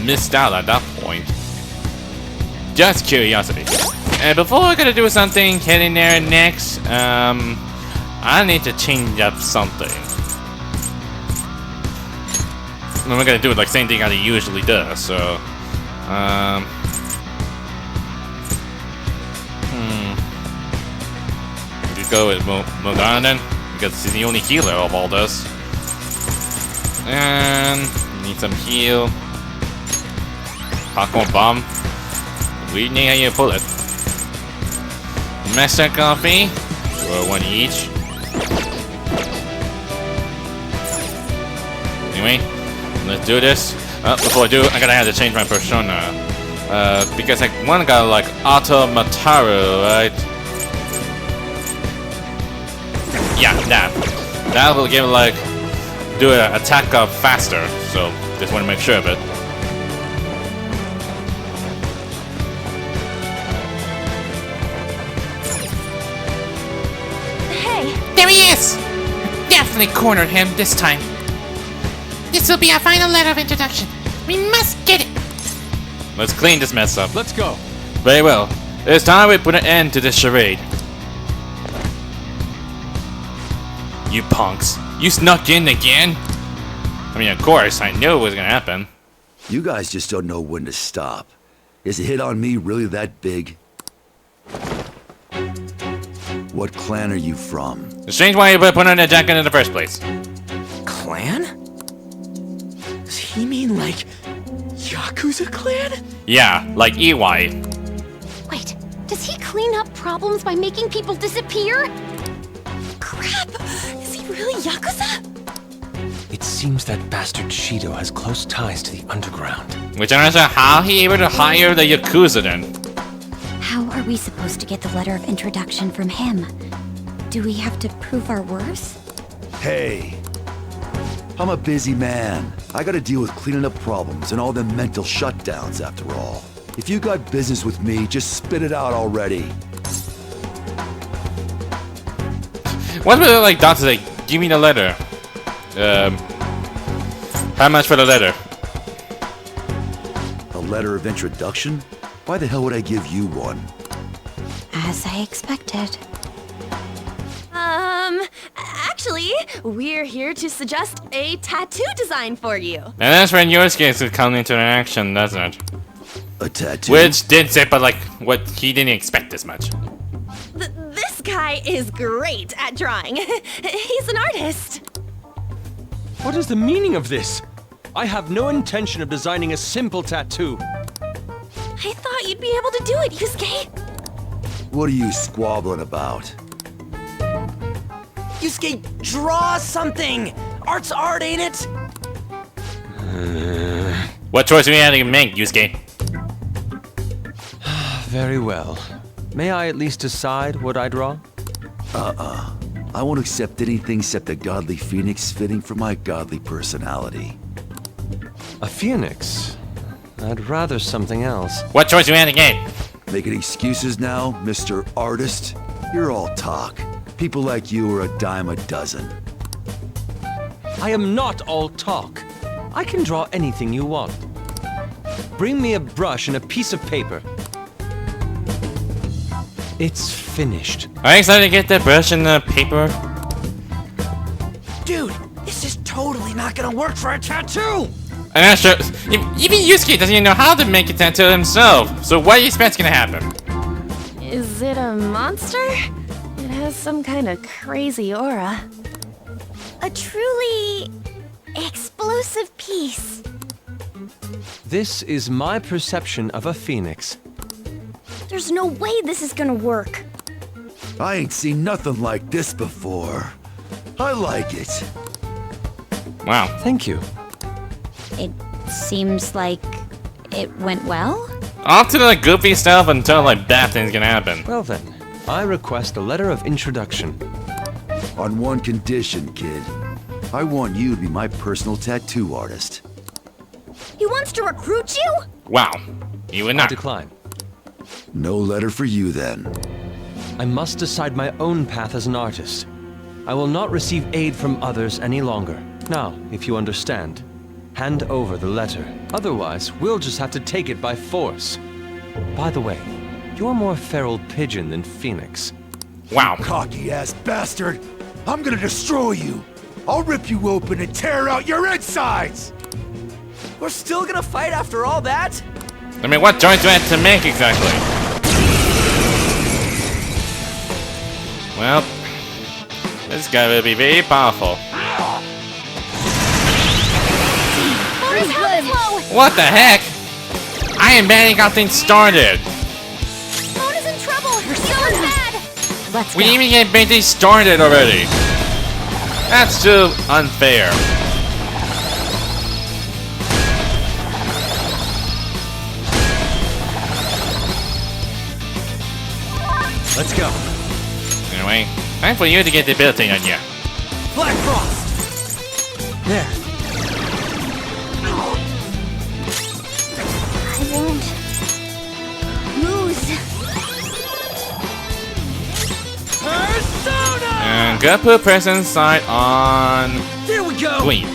missed out at that point. Just curiosity. And before we're gonna do something heading there next, I need to change up something. And we're gonna do it like same thing I usually do, so we go with Morgana then, because he's the only healer of all this. And need some heal. Popcorn bomb. We need how you pull it. Master coffee. Or one each. Anyway, let's do this. Before I do, I gotta have to change my persona. Because I one got like Auto Mataru, right? Yeah, that. That will give like do an attack up faster. So just want to make sure of it. There he is! Definitely cornered him this time. This will be our final letter of introduction. We must get it! Let's clean this mess up. Let's go. Very well. It's time we put an end to this charade. You punks. You snuck in again? I mean, of course, I knew it was gonna happen. You guys just don't know when to stop. Is a hit on me really that big? What clan are you from? The strange why you put on that jacket in the first place. Clan? Does he mean like Yakuza clan? Yeah, like EY. Wait, does he clean up problems by making people disappear? Crap! Is he really Yakuza? It seems that bastard Shido has close ties to the underground. Which I don't understand how he able to hire the Yakuza then. How are we supposed to get the letter of introduction from him? Do we have to prove our worth? Hey, I'm a busy man. I gotta deal with cleaning up problems and all them mental shutdowns after all. If you got business with me, just spit it out already. What would it like Doctor say? Give me the letter. How much for the letter? A letter of introduction? Why the hell would I give you one? As I expected. Actually, we're here to suggest a tattoo design for you. And that's when yours gets to come into action, doesn't it? A tattoo? Which did say, but like, what he didn't expect as much. This guy is great at drawing. He's an artist. What is the meaning of this? I have no intention of designing a simple tattoo. I thought you'd be able to do it, Yusuke. What are you squabbling about? Yusuke, draw something! Art's art, ain't it? What choice do we have to make, Yusuke? Very well. May I at least decide what I draw? I won't accept anything except a godly phoenix fitting for my godly personality. A phoenix? I'd rather something else. What choice do we have to get? Making excuses now, Mr. Artist? You're all talk. People like you are a dime a dozen. I am not all talk. I can draw anything you want. Bring me a brush and a piece of paper. It's finished. Are you excited to get the brush and the paper? Dude, this is totally not gonna work for a tattoo! I'm not sure. Even Yusuke doesn't even know how to make a tattoo himself. So what do you expect's gonna happen? Is it a monster? It has some kind of crazy aura. A truly explosive piece. This is my perception of a phoenix. There's no way this is gonna work. I ain't seen nothing like this before. I like it. Wow. Thank you. It seems like it went well? Off to the goofy stuff until like bad things gonna happen. Well then, I request a letter of introduction. On one condition, kid. I want you to be my personal tattoo artist. He wants to recruit you? Wow. You would I not. decline. No letter for you then. I must decide my own path as an artist. I will not receive aid from others any longer. Now, if you understand, hand over the letter. Otherwise, we'll just have to take it by force. By the way, you're more feral pigeon than phoenix. Wow. Cocky ass bastard! I'm gonna destroy you! I'll rip you open and tear out your insides! We're still gonna fight after all that? I mean, what choice do I have to make exactly? Well, this guy will be very powerful. His health is low! What the heck? I am barely got things started. Mona's in trouble! You're so bad! Let's We go. didn't even get anything started already. That's too unfair. Let's go. Anyway, time for you to get the ability on you. Black Frost! There. I won't lose. Persona! And gotta put present sight on There we go! Queen.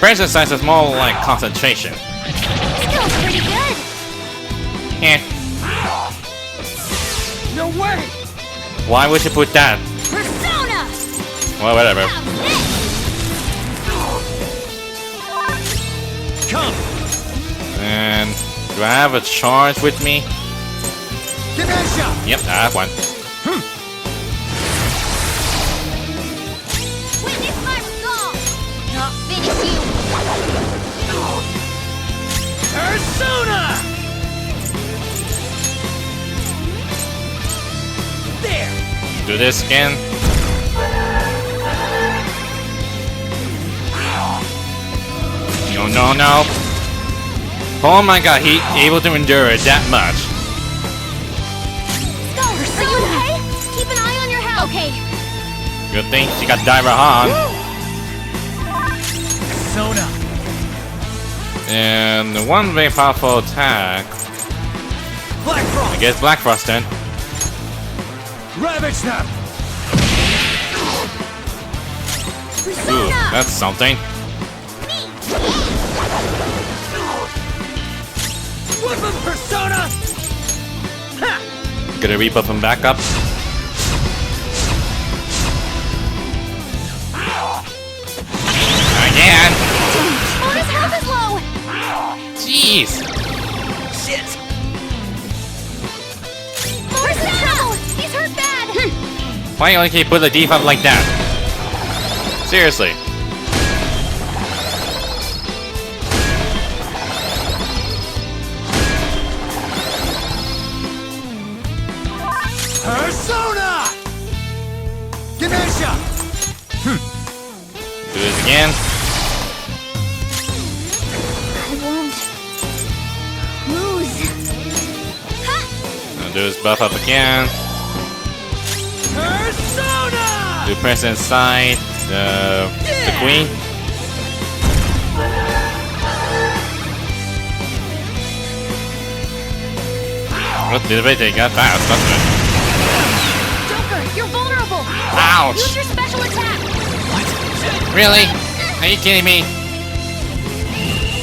Present sight is more like concentration. Skill's pretty good. Eh. No way! Why would you put that? Persona! Well, whatever. Come! And do I have a charge with me? Yep, I have one. Witness my resolve! I'll finish you! Persona! There! Do this again. No, no, no. Oh my god, he able to endure it that much. Are you okay? Keep an eye on your health! Okay. Good thing she got Dairahan. Persona! And the one very powerful attack. Black Frost! I guess Black Frost then. Ravage Snap! Ooh, that's something. Weapon Persona! Ha! Gonna rebuff him back up. Again! Oh, his health is low! Jeez! Shit! Lord's in trouble! He's hurt bad! Why you only keep put the debuff like that? Seriously. Persona! Ganesha! Do this again. I won't lose. Ha! I'll do his buff up again. Persona! Do press inside the queen. What did they got fast, doesn't it? Joker, you're vulnerable! Ouch! Use your special attack! Really? Are you kidding me?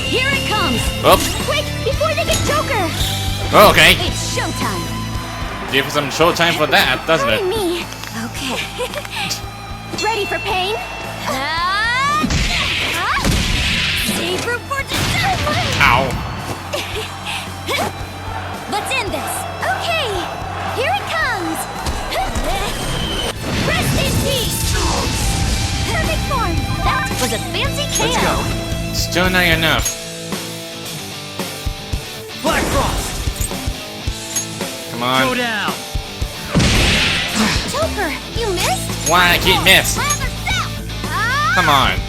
Here it comes! Oops. Quick, before they get Joker! Oh, okay. It's showtime! Give some showtime for that, doesn't Pardon it? me. Okay. Ready for pain? Save room for dessert! Ow. Let's end this! Okay! Here it comes! Rest in peace! Perfect form! That was a fancy KO! Let's go. Still not enough. Black Frost! Come Go on. down! Joker, you missed? Why I keep miss? Come on.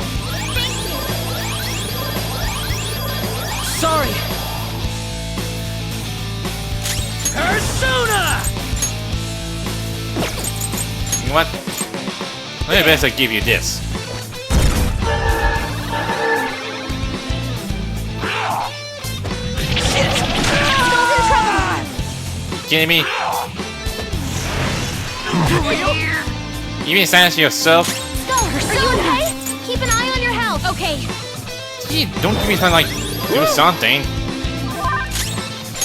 Sorry! Persona! You know what? Maybe best I give you this. Kidding me? You mean silence yourself? Are you okay? Keep an eye on your health. Okay. Gee, don't give me something like do something.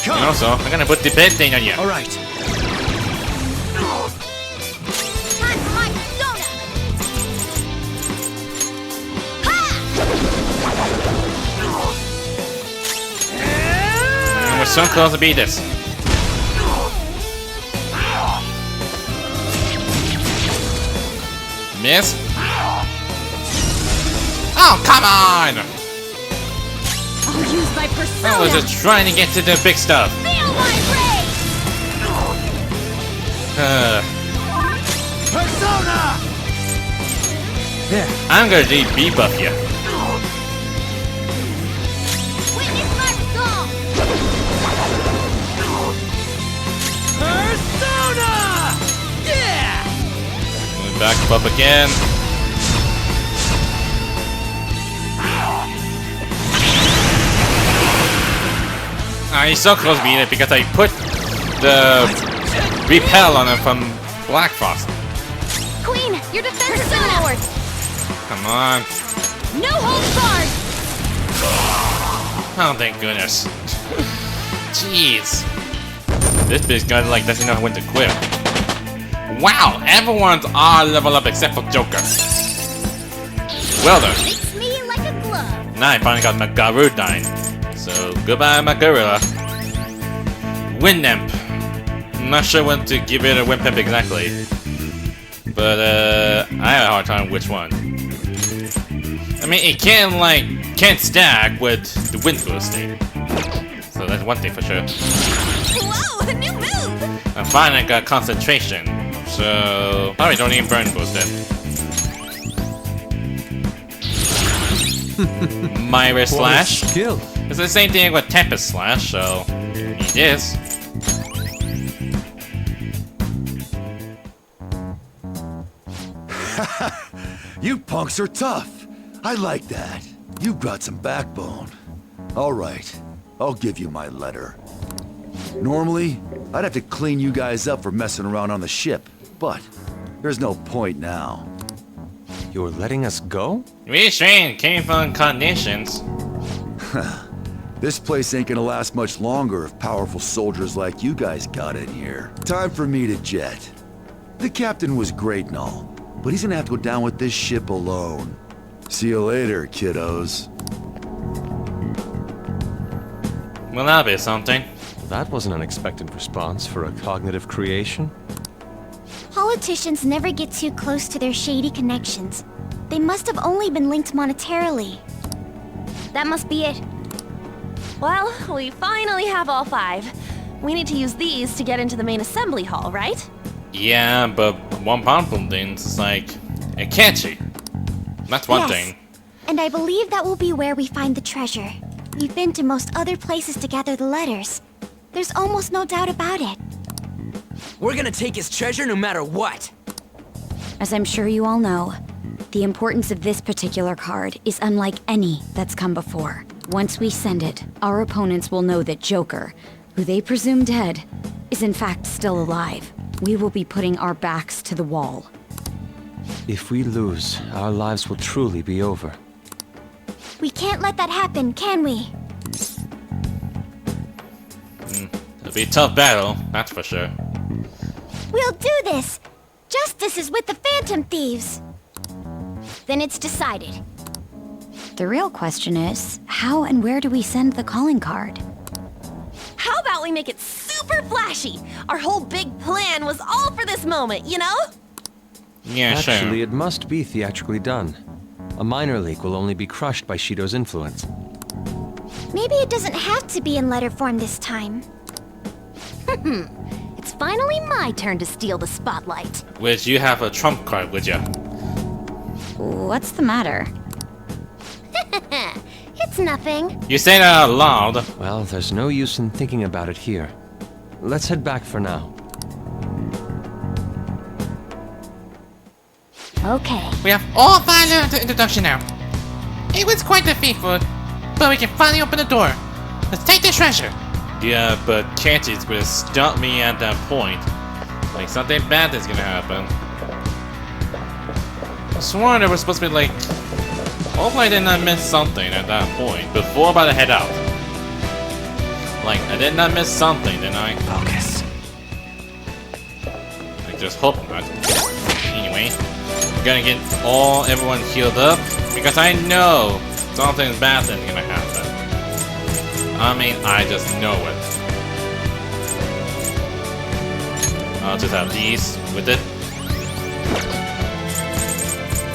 And also, I'm gonna put the bed thing on you. Alright. Time for my persona. And we're so close to beat this. Miss? Oh, come on! I'll use my persona. I was just trying to get to the big stuff. Feel my rage. Persona! There. I'm gonna debuff you. Witness my resolve. Persona! Yeah! Back up again. He's so close to beating it because I put the repel on him from Black Frost. Queen, your defense is forward. Come on. No holds barred. Oh, thank goodness. Jeez. This bitch got like doesn't know when to quit. Wow, everyone's all level up except for Joker. Well done. Fits me like a glove. Now I finally got my Garudine. So goodbye, my gorilla. Windamp. I'm not sure when to give it a Wimpimp exactly. But I have a hard time which one. I mean, it can't stack with the wind boosting. So that's one thing for sure. Whoa, a new move! And finally I got concentration. So probably don't even burn boost it. Myra Slash. Skill. It's the same thing with Tempest Slash, so it is. You punks are tough. I like that. You've got some backbone. All right, I'll give you my letter. Normally, I'd have to clean you guys up for messing around on the ship, but there's no point now. You're letting us go? Restraint came from conditions. This place ain't gonna last much longer if powerful soldiers like you guys got in here. Time for me to jet. The captain was great and all, but he's gonna have to go down with this ship alone. See you later, kiddos. Well, that'll be something. That was an unexpected response for a cognitive creation. Politicians never get too close to their shady connections. They must have only been linked monetarily. That must be it. Well, we finally have all 5. We need to use these to get into the main assembly hall, right? Yeah, but one problem thing is like Akechi. That's one Yes. thing. And I believe that will be where we find the treasure. We've been to most other places to gather the letters. There's almost no doubt about it. We're gonna take his treasure no matter what. As I'm sure you all know, the importance of this particular card is unlike any that's come before. Once we send it, our opponents will know that Joker, who they presume dead, is in fact still alive. We will be putting our backs to the wall. If we lose, our lives will truly be over. We can't let that happen, can we? It'll be a tough battle, that's for sure. We'll do this! Justice is with the Phantom Thieves! Then it's decided. The real question is, how and where do we send the calling card? How about we make it super flashy? Our whole big plan was all for this moment, you know? Yeah, Actually, sure. it must be theatrically done. A minor leak will only be crushed by Shido's influence. Maybe it doesn't have to be in letter form this time. It's finally my turn to steal the spotlight. Which you have a trump card, would ya? What's the matter? It's nothing. You say that out loud. Well, there's no use in thinking about it here. Let's head back for now. Okay. We have all 5 learned the introduction now. It was quite the feat, but we can finally open the door. Let's take the treasure. Yeah, but Akechi's gonna stop me at that point. Like something bad is gonna happen. I sworn there was supposed to be like... Hopefully I did not miss something at that point before I'm about to head out. Like, I did not miss something, did I? Focus. I just hope not. Anyway, I'm gonna get everyone healed up because I know something bad is gonna happen. I mean, I just know it. I'll just have these with it.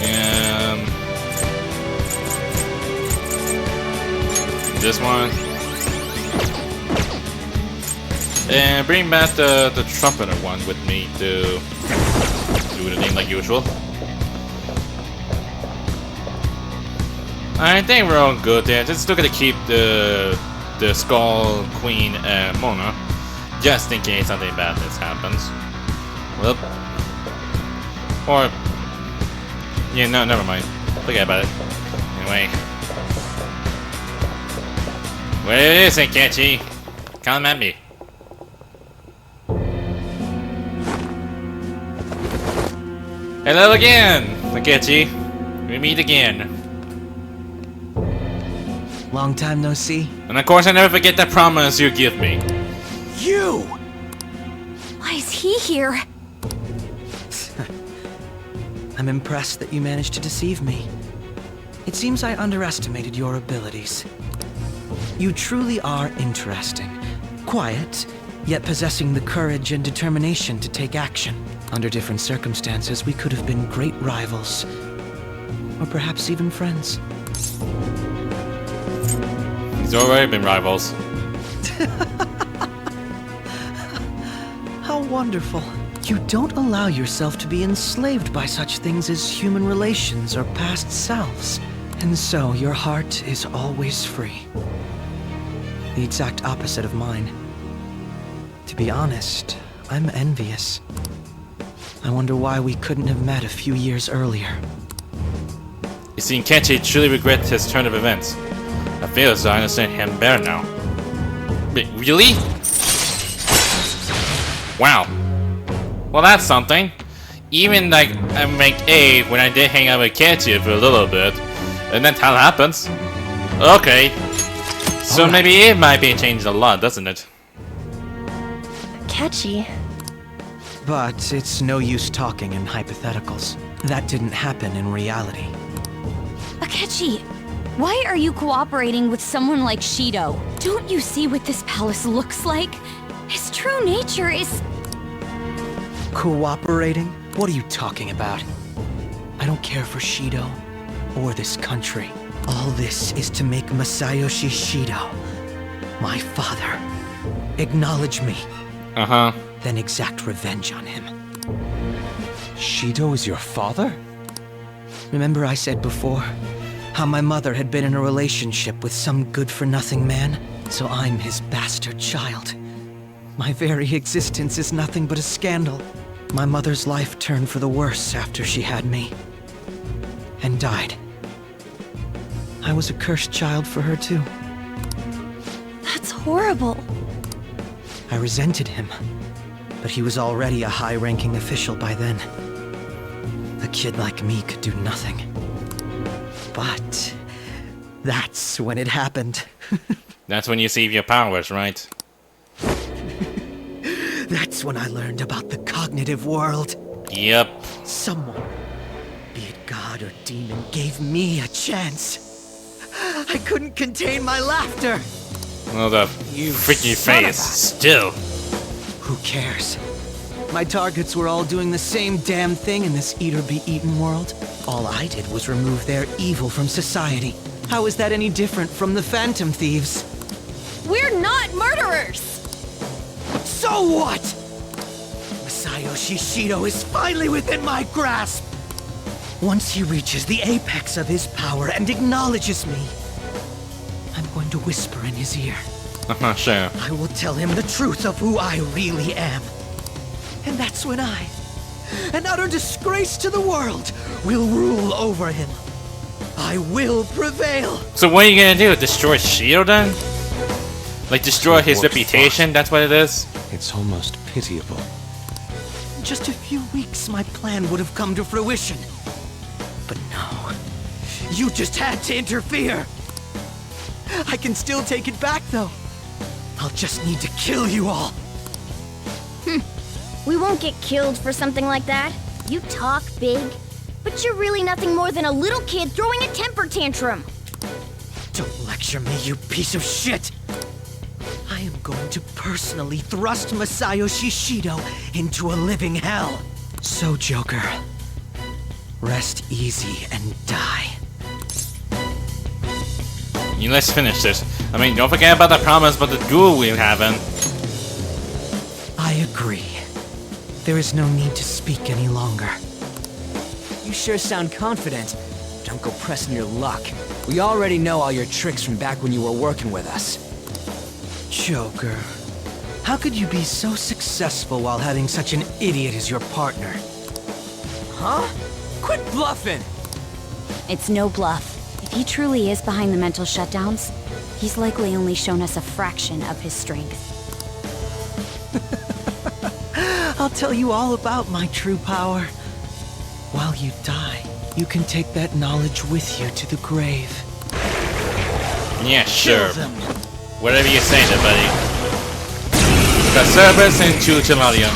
And this one. And bring back the trumpeter one with me to do the thing like usual. I think we're all good there. Just still gonna keep the Skull Queen Mona, just in case something bad happens. Well, or yeah, no, never mind. Forget about it. Anyway, where is Akechi? Come at me. Hello again, Akechi. We meet again. Long time no see. And of course, I never forget that promise you give me. You! Why is he here? I'm impressed that you managed to deceive me. It seems I underestimated your abilities. You truly are interesting. Quiet, yet possessing the courage and determination to take action. Under different circumstances, we could have been great rivals. Or perhaps even friends. He's already been rivals. How wonderful. You don't allow yourself to be enslaved by such things as human relations or past selves. And so your heart is always free. The exact opposite of mine. To be honest, I'm envious. I wonder why we couldn't have met a few years earlier. You see, Akechi truly regrets his turn of events. I feel as though I understand him better now. Wait, really? Wow. Well, that's something. Even like I'm rank A when I did hang out with Akechi for a little bit, and that's how it happens. Okay. So maybe it might be changed a lot, doesn't it? Akechi. But it's no use talking in hypotheticals. That didn't happen in reality. Akechi, why are you cooperating with someone like Shido? Don't you see what this palace looks like? His true nature is... Cooperating? What are you talking about? I don't care for Shido or this country. All this is to make Masayoshi Shido, my father, acknowledge me. Uh-huh. Then exact revenge on him. Shido is your father? Remember I said before, how my mother had been in a relationship with some good-for-nothing man? So I'm his bastard child. My very existence is nothing but a scandal. My mother's life turned for the worse after she had me. And died. I was a cursed child for her too. That's horrible. I resented him, but he was already a high-ranking official by then. A kid like me could do nothing. But that's when it happened. That's when you see your powers, right? That's when I learned about the cognitive world. Yep. Someone, be it God or demon, gave me a chance. I couldn't contain my laughter. Oh, the freaky face. Still. Who cares? My targets were all doing the same damn thing in this eat-or-be-eaten world. All I did was remove their evil from society. How is that any different from the Phantom Thieves? We're not murderers! So what? Masayoshi Shido is finally within my grasp! Once he reaches the apex of his power and acknowledges me, I'm going to whisper in his ear. Sure. I will tell him the truth of who I really am. And that's when I, an utter disgrace to the world, will rule over him. I will prevail. So what are you gonna do? Destroy Shido then? Like destroy his reputation? That's what it is? It's almost pitiable. In just a few weeks, my plan would have come to fruition. But no, you just had to interfere. I can still take it back, though. I'll just need to kill you all. We won't get killed for something like that. You talk big, but you're really nothing more than a little kid throwing a temper tantrum. Don't lecture me, you piece of shit. I am going to personally thrust Masayoshi Shido into a living hell. So, Joker, rest easy and die. Let's finish this. I mean, don't forget about the promise about the duel we're having. I agree. There is no need to speak any longer. You sure sound confident. Don't go pressing your luck. We already know all your tricks from back when you were working with us. Joker, how could you be so successful while having such an idiot as your partner? Huh? Quit bluffing! It's no bluff. If he truly is behind the mental shutdowns, he's likely only shown us a fraction of his strength. I'll tell you all about my true power. While you die, you can take that knowledge with you to the grave. Yeah, sure. Kill them. Whatever you say there, buddy. The service and Chuchamalium.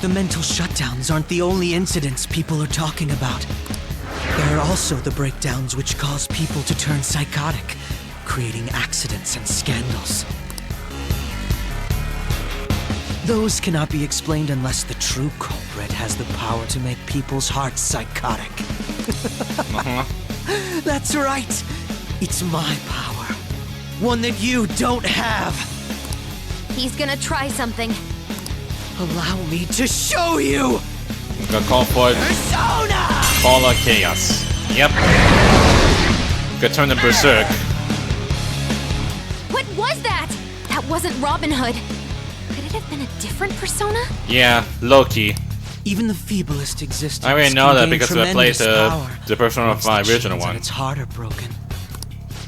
The mental shutdowns aren't the only incidents people are talking about. There are also the breakdowns which cause people to turn psychotic, creating accidents and scandals. Those cannot be explained unless the true culprit has the power to make people's hearts psychotic. That's right. It's my power. One that you don't have. He's gonna try something. Allow me to show you! I'm gonna call for it. Persona! Call of Chaos. Yep. Gonna turn them berserk. What was that? That wasn't Robin Hood. Could it have been a different persona? Yeah, Loki. Even the feeblest existence. I already know that because I played the Persona once 5 the original chains on one. its heart are broken.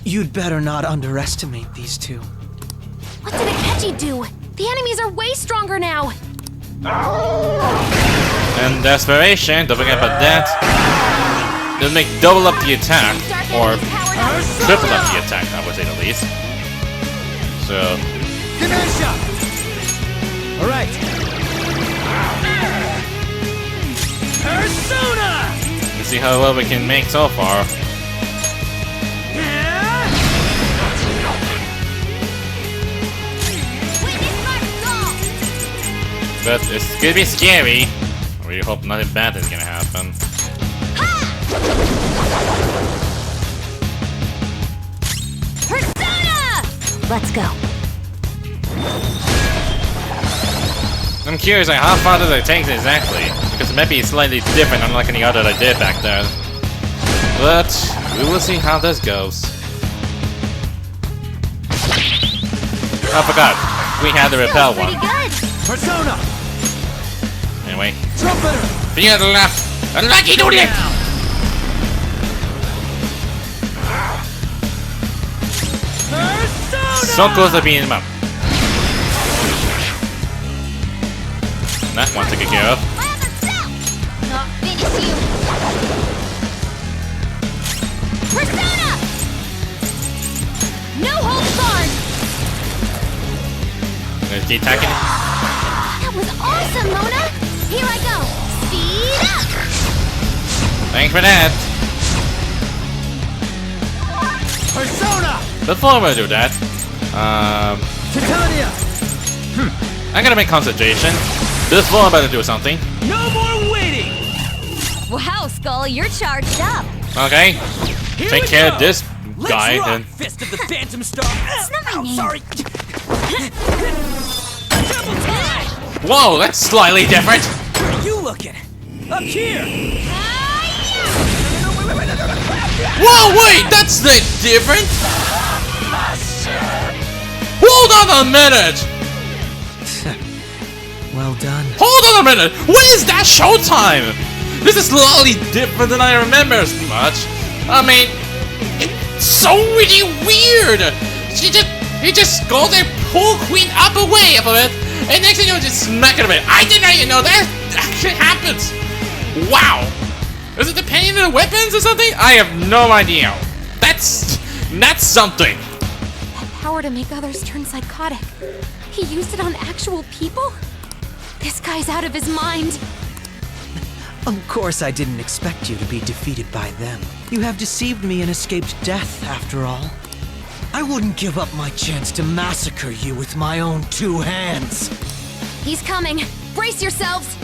You'd better not underestimate these two. What did Akechi do? The enemies are way stronger now. And desperation, don't forget about that. They'll make double up the attack, or triple up the attack, I would say the least. So. Alright. Persona! Let's see how well we can make so far. But it's gonna be scary. I really hope nothing bad is gonna happen. Persona! Let's go. I'm curious, like, how far does it take exactly? Because it might be slightly different, unlike any other that I did back then. But we will see how this goes. I forgot. We had the repel one. Persona! Anyway. Trumpeter! Via the left. Unlucky idiot! Persona! So close to beating him up. That one taken care of. Not finish you. Persona! No holds barred! Gonna keep attacking. That was awesome, Mona! Here I go! Speed up! Thanks for that. Persona! Before I do that, Titania! I'm gonna make concentration. Before I'm about to do something. No more waiting! Wow, Skull, you're charged up. Okay. Here Take we care go. of this Let's guy rock, and Fist of the Phantom Star. It's not my name. Sorry. Double time! whoa, that's slightly different. Where are you looking? Up here! Whoa, wait, that's the different. Hold on a minute. Well done. Hold on a minute. When is that showtime? This is slightly different than I remember as much. I mean, it's so really weird. He just goes and pull Queen up away from it, and next thing you know, just smack it a bit. I did not even know that actually happens. Wow. Is it depending on the weapons or something? I have no idea. That's something. That power to make others turn psychotic. He used it on actual people? This guy's out of his mind. Of course I didn't expect you to be defeated by them. You have deceived me and escaped death, after all. I wouldn't give up my chance to massacre you with my own 2 hands. He's coming. Brace yourselves.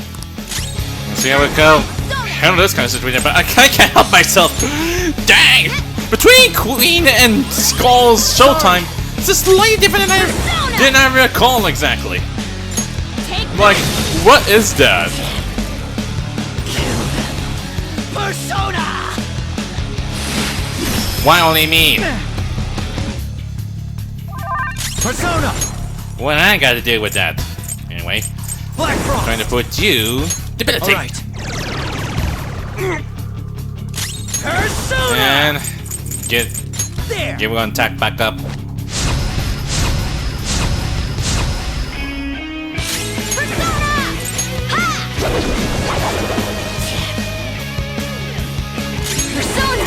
Let's see how it goes. Handle this kind of situation, but I can't help myself. Dang! Between Queen and Skull's showtime, it's a slightly different than I recall exactly. Like, what is that? Persona! Why only me? Persona! What I gotta do with that? Anyway, Black Frost! trying to put you debilitate. All right. Persona! And get There! give one attack back up.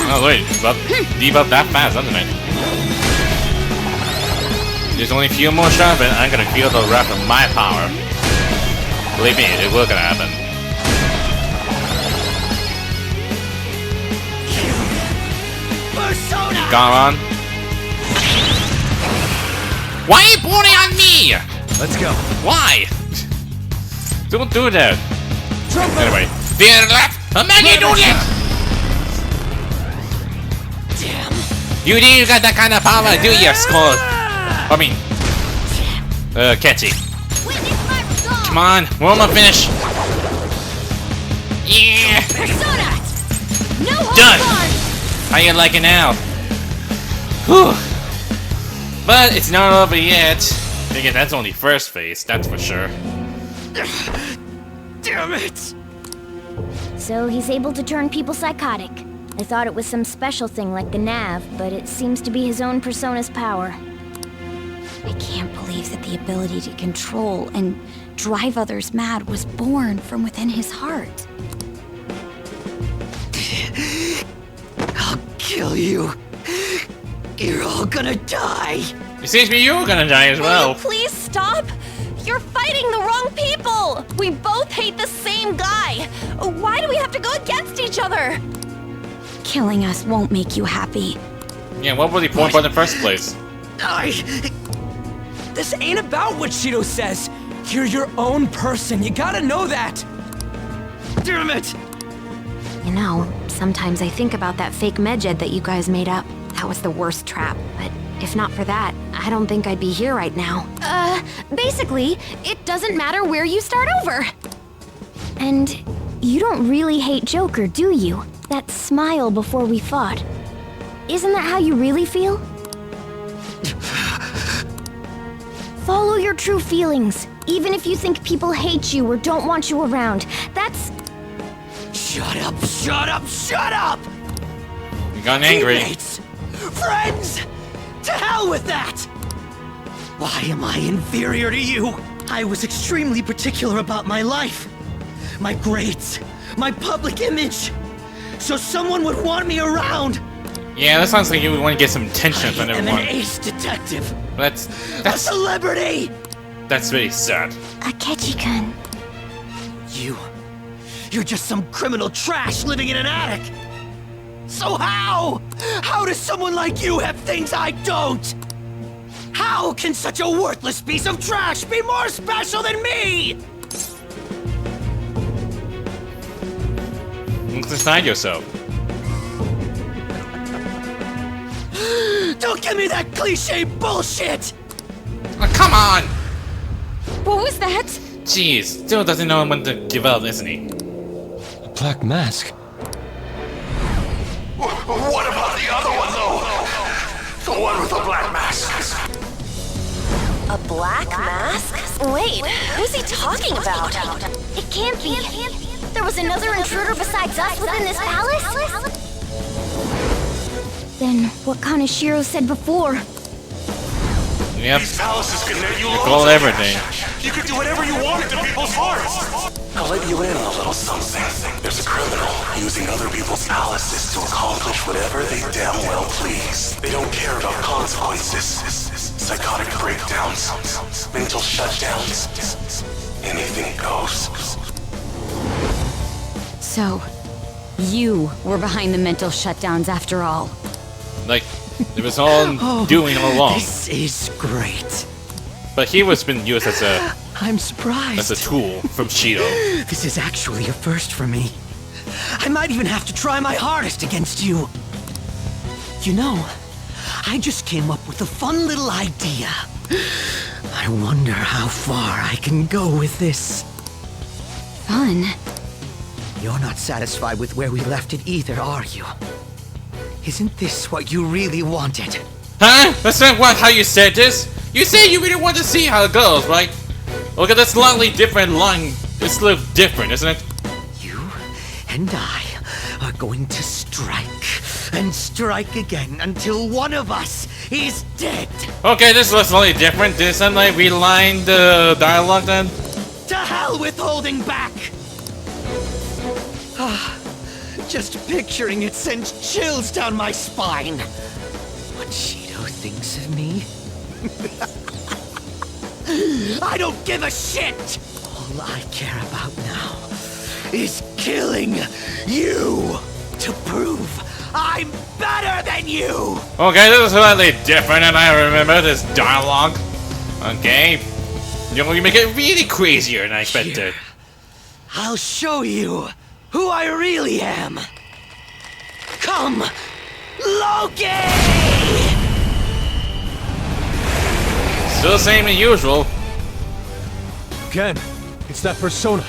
Oh wait, debuff that fast, doesn't it? There's only a few more shots, and I'm gonna feel the wrath of my power. Believe me, it will gonna happen. Persona! Come on. Why are you pointing on me? Let's go. Why? Don't do that. Anyway. Fear left. Imagine doing it. Damn. You think you got that kind of power, do you, Skull? I mean, Akechi. Come on, we're almost finished. Yeah. Persona! No Done. hold How you like it now? Whew. But it's not over yet. Again, that's only first phase, that's for sure. Damn it! So he's able to turn people psychotic. I thought it was some special thing like the nav, but it seems to be his own persona's power. I can't believe that the ability to control and drive others mad was born from within his heart. I'll kill you. You're all gonna die. It seems to me you're gonna die as Will well. you please stop? You're fighting the wrong people! We both hate the same guy! Why do we have to go against each other? Killing us won't make you happy. Yeah, what was the point in the first place? This ain't about what Shido says. You're your own person. You gotta know that. Damn it! You know, sometimes I think about that fake medjed that you guys made up. That was the worst trap, but if not for that, I don't think I'd be here right now. Basically, it doesn't matter where you start over. And you don't really hate Joker, do you? That smile before we fought. Isn't that how you really feel? Follow your true feelings, even if you think people hate you or don't want you around. That's... Shut up, shut up, shut up! You got angry. Teammates! Friends! To hell with that! Why am I inferior to you? I was extremely particular about my life. My grades. My public image. So someone would want me around. Yeah, that sounds like you would want to get some attention from I am everyone. an ace detective. That's A celebrity! that's really sad. Akechi-kun. You're just some criminal trash living in an attic. So how? How does someone like you have things I don't? How can such a worthless piece of trash be more special than me? Look inside yourself. Don't give me that cliche bullshit! Oh, come on! What was that? Jeez, still doesn't know when to give up, isn't he? A black mask. What about the other one, though? The one with the black mask. A black mask? Wait, who's he talking about? It can't be. There was another intruder besides us within this palace? Then what Kaneshiro said before? Yep. These palaces can net you You loads call of everything. cash. You could do whatever you want to people's hearts. I'll let you in on a little something. There's a criminal using other people's palaces to accomplish whatever they damn well please. They don't care about consequences. Psychotic breakdowns, mental shutdowns, anything goes. So, you were behind the mental shutdowns after all. Like, it was all doing all along. This is great. But he was been used as I'm surprised. a tool from Shido. This is actually a first for me. I might even have to try my hardest against you. You know, I just came up with a fun little idea. I wonder how far I can go with this. Fun? You're not satisfied with where we left it either, are you? Isn't this what you really wanted? Huh? That's not how you said this. You said you really want to see how it goes, right? Look at this slightly different line. It's a little different, isn't it? You and I are going to strike and strike again until one of us is dead. Okay, this looks slightly different. Did somebody reline the dialogue then? To hell with holding back! Just picturing it sends chills down my spine. What Shido thinks of me? I don't give a shit! All All I care about now is killing you to prove I'm better than you! Okay, this is slightly different than I remember this dialogue. Okay. You make it really crazier than I expected. I'll show you who I really am. Come, Loki! Still the same as usual. Ken, it's that persona.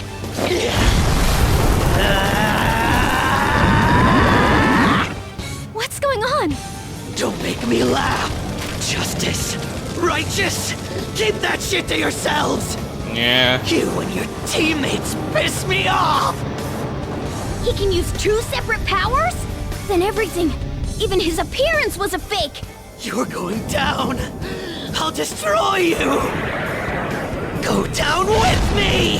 What's going on? Don't make me laugh. Justice, righteous, keep that shit to yourselves. Yeah. You and your teammates piss me off. He can use two separate powers? Then everything, even his appearance was a fake. You're going down. I'll destroy you. Go down with me.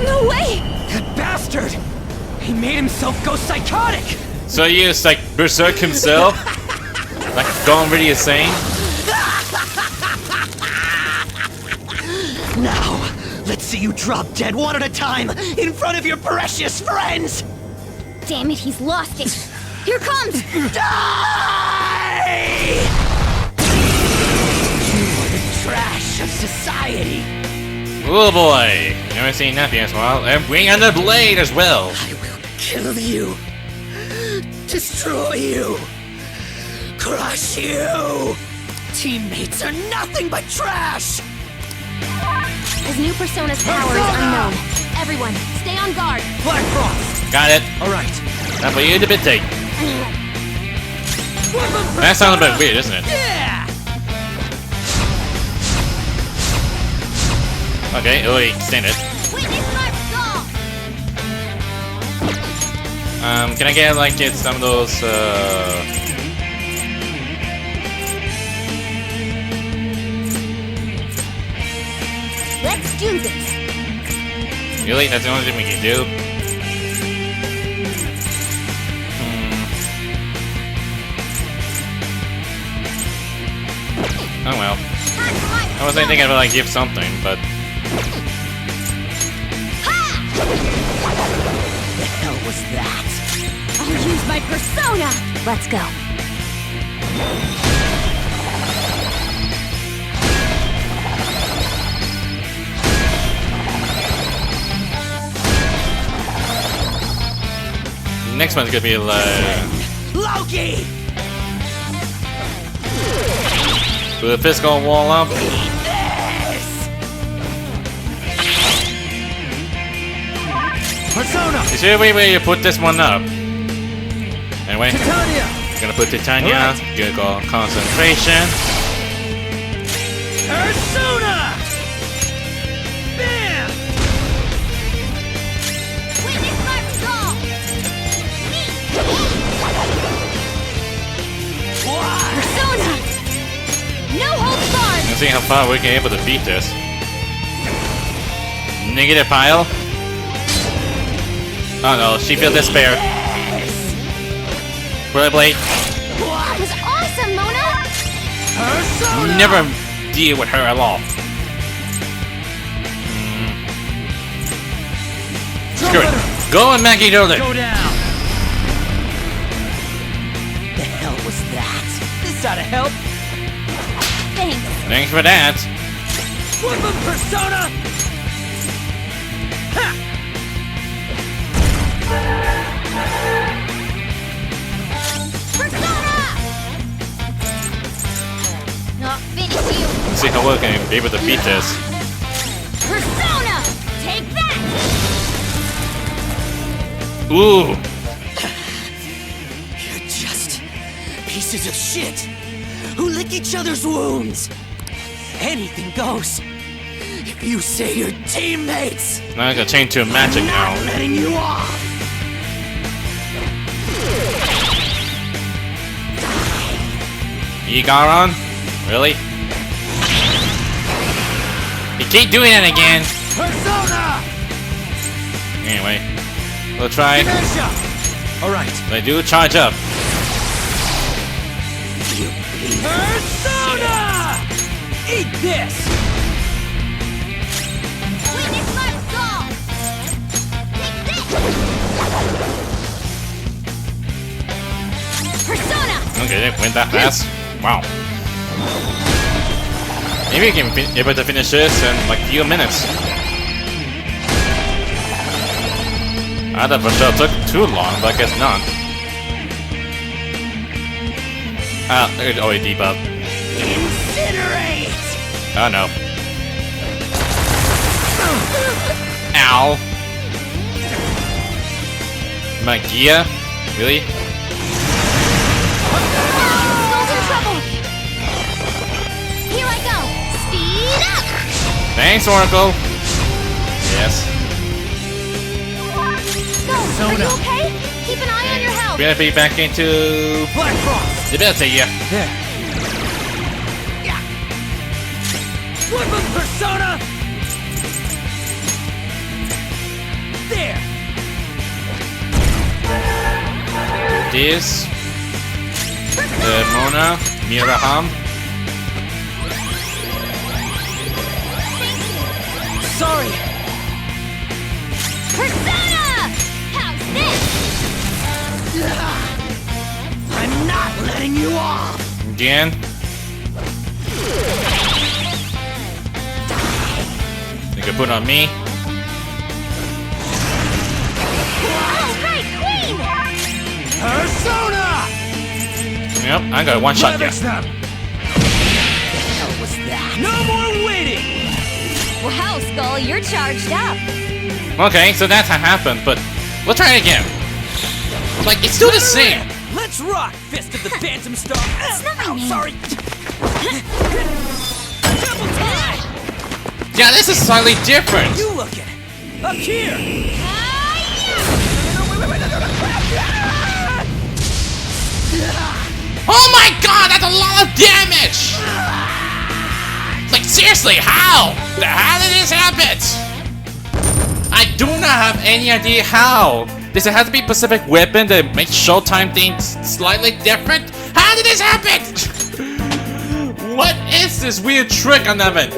No way! That bastard. He made himself go psychotic. So he is like Berserk himself? Like gone really insane? Now, let's see you drop dead one at a time in front of your precious friends! Damn it, he's lost it. Here comes! Die! You are the trash of society. Oh boy, never seen that as well. And bring on the blade as well. I will kill you. Destroy you. Crush you. Teammates are nothing but trash. His new persona's power is unknown. Everyone, stay on guard. Black Cross. Got it. All right. That for you to bit take. That sounds a bit weird, isn't it? Yeah. Okay, oh, extend it. Witness my resolve! Can I get like some of those Let's do this. really? That's the only thing we can do? Oh well. I was thinking I'd like give something, but The hell was that? I'll use my persona! Let's go. next one's gonna be Loki! with a physical wall up. Persona! Is there a way you put this one up? Anyway, Titania! gonna put Titania. Gonna go concentration. Persona! Bam! Witness my resolve! Persona! No holds barred! Let's see how far we can able to beat this. Negative pile. Oh no, she feels despair. Blade. That was awesome, Mona! Persona! Never deal with her at all. Screw it. Go and Maggie Dolan. Go down! The hell was that? This oughta help. Thanks. Thanks for that. Flip him, Persona! Ha! Persona! Not finish you. Let's see how well can be able to beat this. Persona! Take that! Ooh. You're just pieces of shit who lick each other's wounds. Anything goes. If you say you're teammates, Now I'm gonna change to a magic now. I'm letting you off. Egaron? Really? You keep doing it again. Persona! Anyway, we'll try. All right. They do charge up. You piece Persona! Eat this! Witness Okay, they went that fast? Wow. Maybe we can be able to finish this in like a few minutes. I thought for sure it took too long, but I guess not. It already debuffed. Incinerate! Oh no. Ow. Magia? Really? Skull's in trouble! Here I go! Speed up! Thanks, Oracle. Yes. Skull, are you okay? Keep an eye on your health! We're gonna be back into Black Frost! Debility, yeah. There. Yeah. Flip of Persona! There! This. Mona. Miraham. Sorry! Persona! How's this? I'm not letting you off! Again. You can put it on me. Oh, right, Queen! Persona! Yep, I got a one shot here. Them. What was that? No more waiting! Wow, Skull, you're charged up. Okay, so that's how it happened, but we'll try it again. Like, it's still the same. Let's rock, Fist of the Phantom Star! Sorry! Double time! Yeah, this is slightly different. You look at it! Up here! Oh my god, that's a lot of damage! Like, seriously, how? How did this happen? I do not have any idea how. Does it have to be Pacific Weapon to make Showtime things slightly different? How did this happen? What is this weird trick on that end?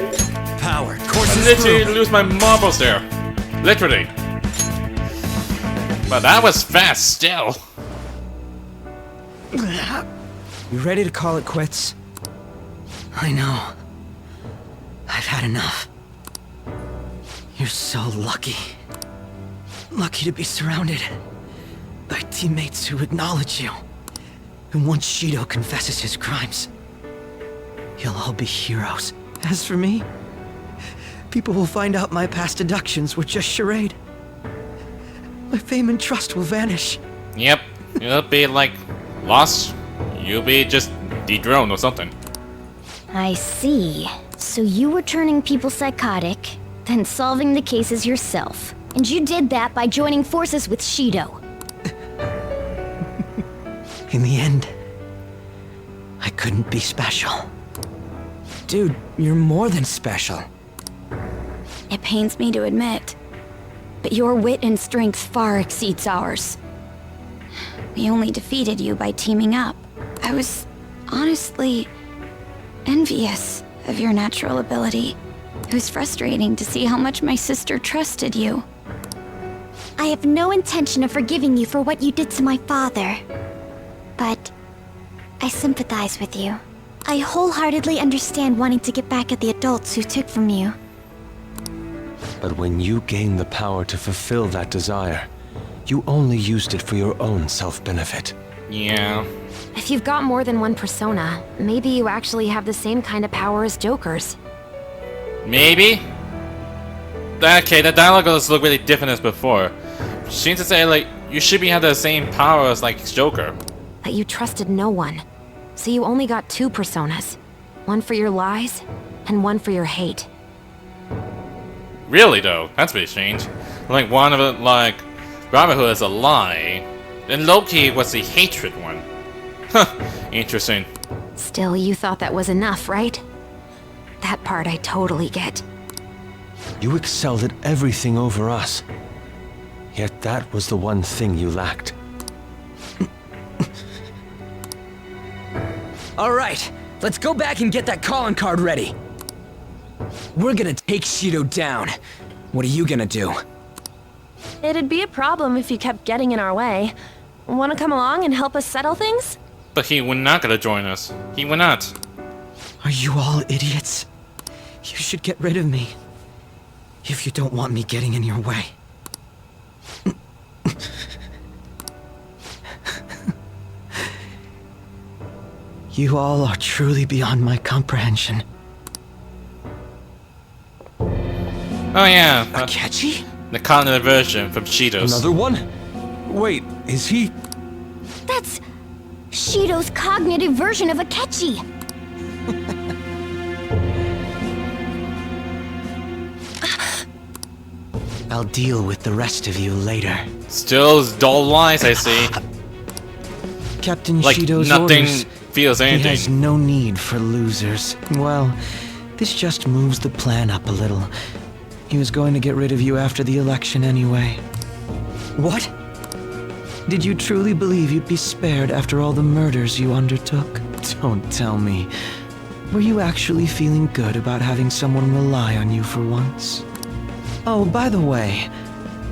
Power, I courses literally through. lose my marbles there. Literally. But that was fast still. You ready to call it quits? I know. I've had enough. You're so lucky. Lucky to be surrounded by teammates who acknowledge you. And once Shido confesses his crimes, you'll all be heroes. As for me, people will find out my past deductions were just charade. My fame and trust will vanish. Yep. You'll be like lost. You'll be just dethroned or something. I see. So you were turning people psychotic, then solving the cases yourself. And you did that by joining forces with Shido. In the end, I couldn't be special. Dude, you're more than special. It pains me to admit, but your wit and strength far exceeds ours. We only defeated you by teaming up. I was honestly envious of your natural ability. It was frustrating to see how much my sister trusted you. I have no intention of forgiving you for what you did to my father. But I sympathize with you. I wholeheartedly understand wanting to get back at the adults who took from you. But when you gained the power to fulfill that desire, you only used it for your own self-benefit. Yeah. If you've got more than one persona, maybe you actually have the same kind of power as Joker's. Maybe? Okay, the dialogue does look really different as before. She seems to say, like, you should be have the same power as, like, Joker. But you trusted no one. So you only got two personas. One for your lies, and one for your hate. Really, though? That's pretty strange. Like, one of it, like, Brotherhood is a lie, and Loki was the hatred one. Huh, interesting. Still, you thought that was enough, right? That part I totally get. You excelled at everything over us. Yet that was the one thing you lacked. All right, let's go back and get that calling card ready. We're gonna take Shido down. What are you gonna do? It'd be a problem if you kept getting in our way. Want to come along and help us settle things? But he would not gonna join us. He would not. Are you all idiots? You should get rid of me. If you don't want me getting in your way. You all are truly beyond my comprehension. Oh yeah. Akechi? The cognitive version from Cheetos. Another one? Wait, is he... That's Shido's cognitive version of Akechi. I'll deal with the rest of you later. Still dull lies, I see. Captain Like Shido's nothing orders. feels He has anything. no need for losers. Well, this just moves the plan up a little. He was going to get rid of you after the election anyway. What? Did you truly believe you'd be spared after all the murders you undertook? Don't tell me. Were you actually feeling good about having someone rely on you for once? Oh, by the way,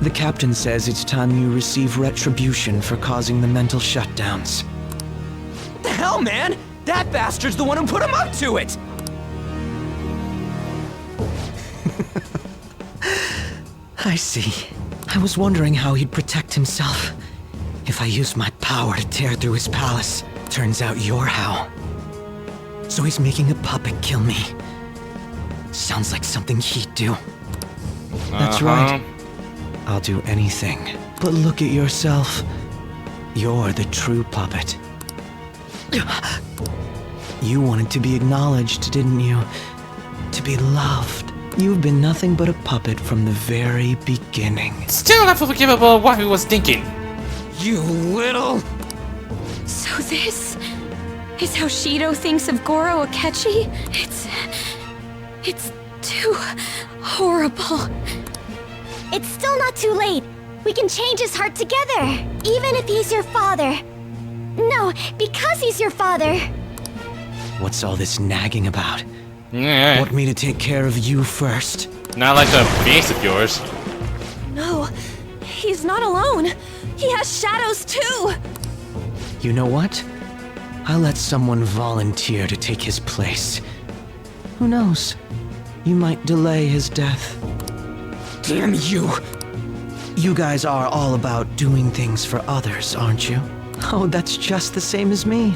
the captain says it's time you receive retribution for causing the mental shutdowns. What the hell, man? That bastard's the one who put him up to it! I see. I was wondering how he'd protect himself. If I used my power to tear through his palace, turns out you're how. So he's making a puppet kill me. Sounds like something he'd do. That's right. I'll do anything. But look at yourself. You're the true puppet. You wanted to be acknowledged, didn't you? To be loved. You've been nothing but a puppet from the very beginning. Still not forgivable what he was thinking. You little... So this is how Shido thinks of Goro Akechi? It's too horrible. It's still not too late. We can change his heart together, even if he's your father. No, because he's your father. What's all this nagging about? Yeah. Want me to take care of you first? Not like the face of yours. No, he's not alone. He has shadows too. You know what? I'll let someone volunteer to take his place. Who knows? You might delay his death. Damn you! You guys are all about doing things for others, aren't you? Oh, that's just the same as me.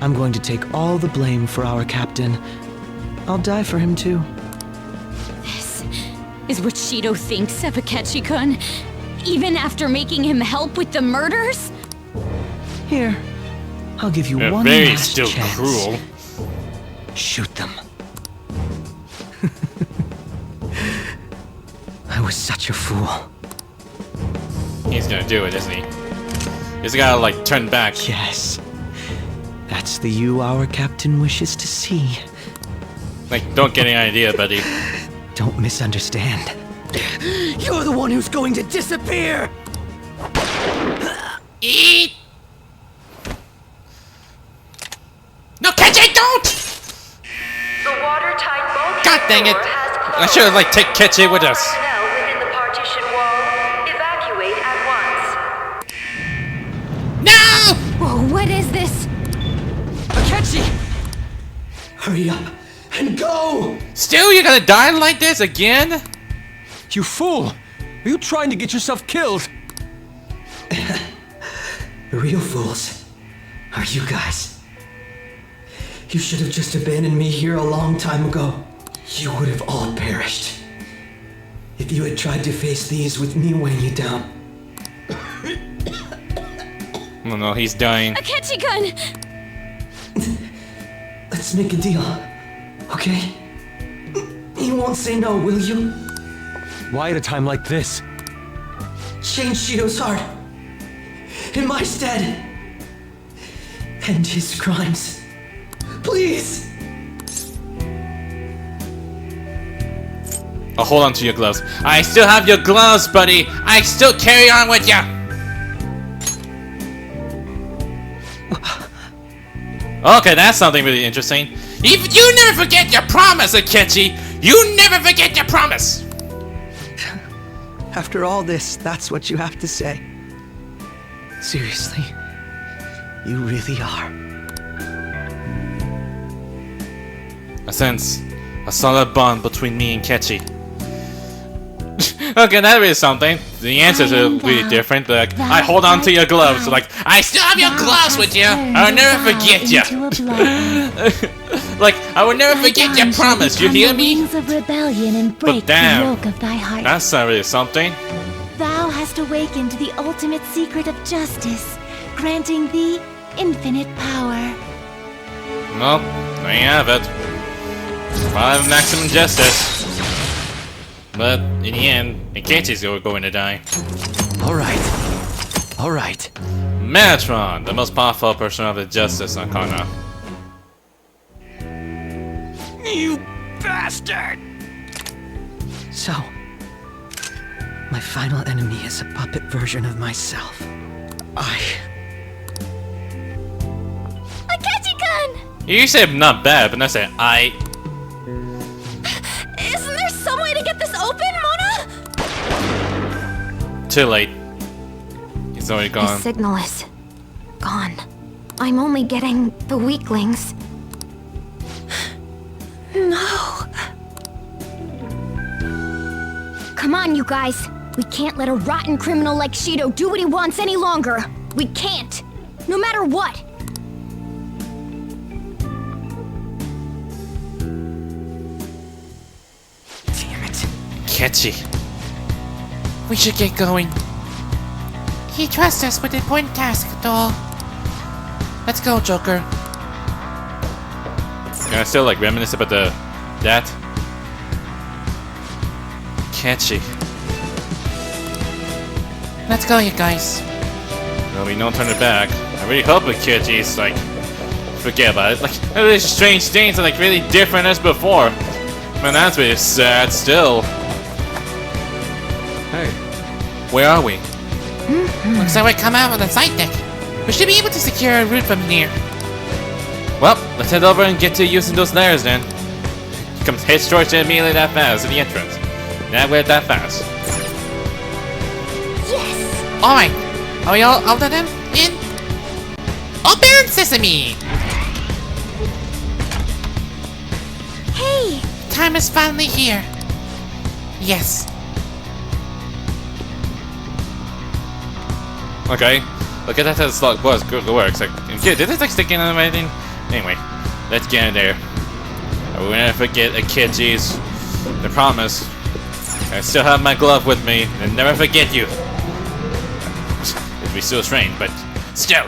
I'm going to take all the blame for our captain. I'll die for him too. This is what Shido thinks of Akechi-kun, even after making him help with the murders? Here, I'll give you They're one very last still chance. cruel. Shoot them. I was such a fool. He's gonna do it, isn't he? He's gotta like turn back. Yes. That's the you our captain wishes to see. Like, don't get any idea, buddy. Don't misunderstand. You're the one who's going to disappear! Eat! No, Kechi, don't! The watertight bulkhead God dang it! door has I should have like take Kechi with us. personnel within the partition wall. Evacuate at once. No! Whoa, what is this? Akechi! Hurry up and go! Still, you're gonna die like this again? You fool! Are you trying to get yourself killed? The real fools are you guys. You should have just abandoned me here a long time ago. You would have all perished. If you had tried to face these with me weighing you down. Oh no, he's dying. Akechi-kun! Let's make a deal, okay? You won't say no, will you? Why at a time like this? Change Shido's heart. In my stead. End his crimes. Please! Oh, hold on to your gloves. I still have your gloves, buddy. I still carry on with ya. Okay, that's something really interesting. If you never forget your promise, Akechi! You never forget your promise! After all this, that's what you have to say. Seriously. You really are. I sense a solid bond between me and Akechi. Okay, that is something. The answers are really different, but like, I hold on to your gloves, like, I still have your gloves with you! I'll never forget you! Like, I will never forget your promise, you hear me? Of rebellion and break But damn, the yoke of thy heart. that's not really something. Thou hast awakened the ultimate secret of justice, granting thee infinite power. Well, there you have it. I'll have maximum justice. But in the end, Akechi's going to die. Alright. Metatron, the most powerful person of the Justice Arcana. You bastard! So, my final enemy is a puppet version of myself. Akechi-kun! You said not bad, but not say I. Isn't there some way to get this open, Mona? Too late. He's already The gone. signal is gone. I'm only getting the weaklings. No. Come on, you guys. We can't let a rotten criminal like Shido do what he wants any longer. We can't. No matter what. Damn it. Akechi. We should get going. He trusts us with the important task, doll. Let's go, Joker. Can I still like reminisce about that? Akechi. Let's go, you guys. There'll be no turning back. I really hope Akechi's like forget about it. Like really strange things are like really different as before. Man, that's really sad still. Hey. Where are we? Looks like we come out on the side deck. We should be able to secure a route from here. Well, let's head over and get to using those layers then. Comes head straight to immediately that fast to the entrance. That way that fast. Yes! Alright. Are we all of them in? Open sesame! Hey! Time is finally here. Yes. Okay. Look at that how the slot was. Good works. Like, did this like stick in on anything? Anyway, let's get in there. We're gonna forget Akechi's. I promise. I still have my glove with me, and never forget you. It'd be so strange, but still.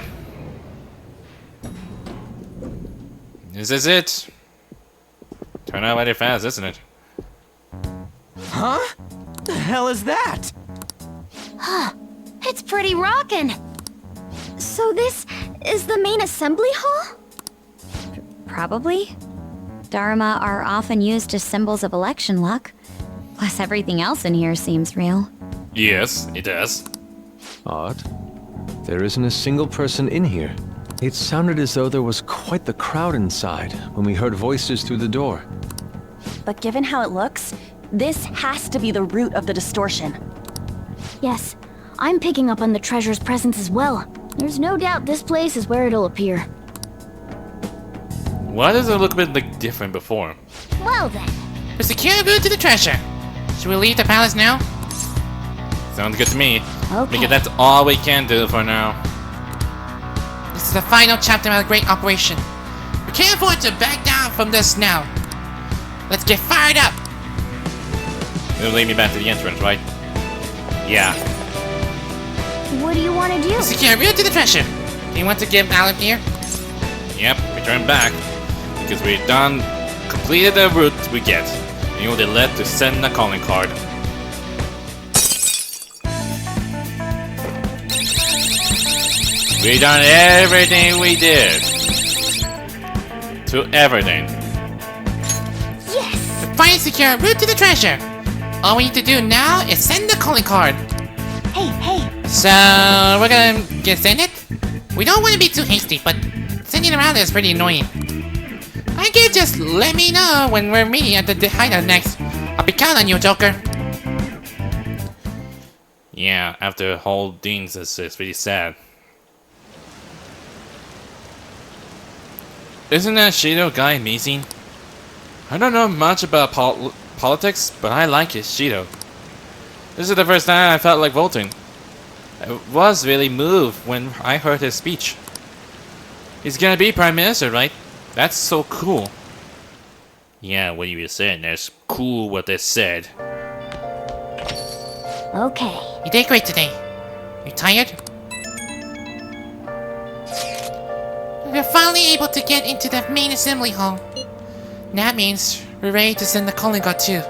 This is it. Turn out very fast, isn't it? Huh? The hell is that? Huh. It's pretty rockin'. So this is the main assembly hall? Probably. Dharma are often used as symbols of election luck. Plus everything else in here seems real. Yes, it does. Odd. There isn't a single person in here. It sounded as though there was quite the crowd inside when we heard voices through the door. But given how it looks, this has to be the root of the distortion. Yes, I'm picking up on the treasure's presence as well. There's no doubt this place is where it'll appear. Why does it look a bit like different before? Well then. We secure a route to the treasure. Should we leave the palace now? Sounds good to me. Okay. Because that's all we can do for now. This is the final chapter of a great operation. We can't afford to back down from this now. Let's get fired up. It'll lead me back to the entrance, right? Yeah. What do you want to do? Secure a route to the treasure. Do you want to give Alan here? Yep, we turn back. Because we've done, completed the route we get. And you'll be led to send a calling card. We done everything we did. To everything. Yes! Finally secure a route to the treasure. All we need to do now is send the calling card. Hey! So, we're gonna send it? We don't want to be too hasty, but sending around is pretty annoying. I guess just let me know when we're meeting at the hideout next. I'll be counting on you, Joker. Yeah, after whole Dean's, it's really sad. Isn't that Shido guy amazing? I don't know much about politics, but I like his Shido. This is the first time I felt like voting. I was really moved when I heard his speech. He's gonna be Prime Minister, right? That's so cool. Yeah, what you were saying, that's cool what they said. Okay. You did great today. You tired? We're finally able to get into the main assembly hall. That means we're ready to send the calling card too.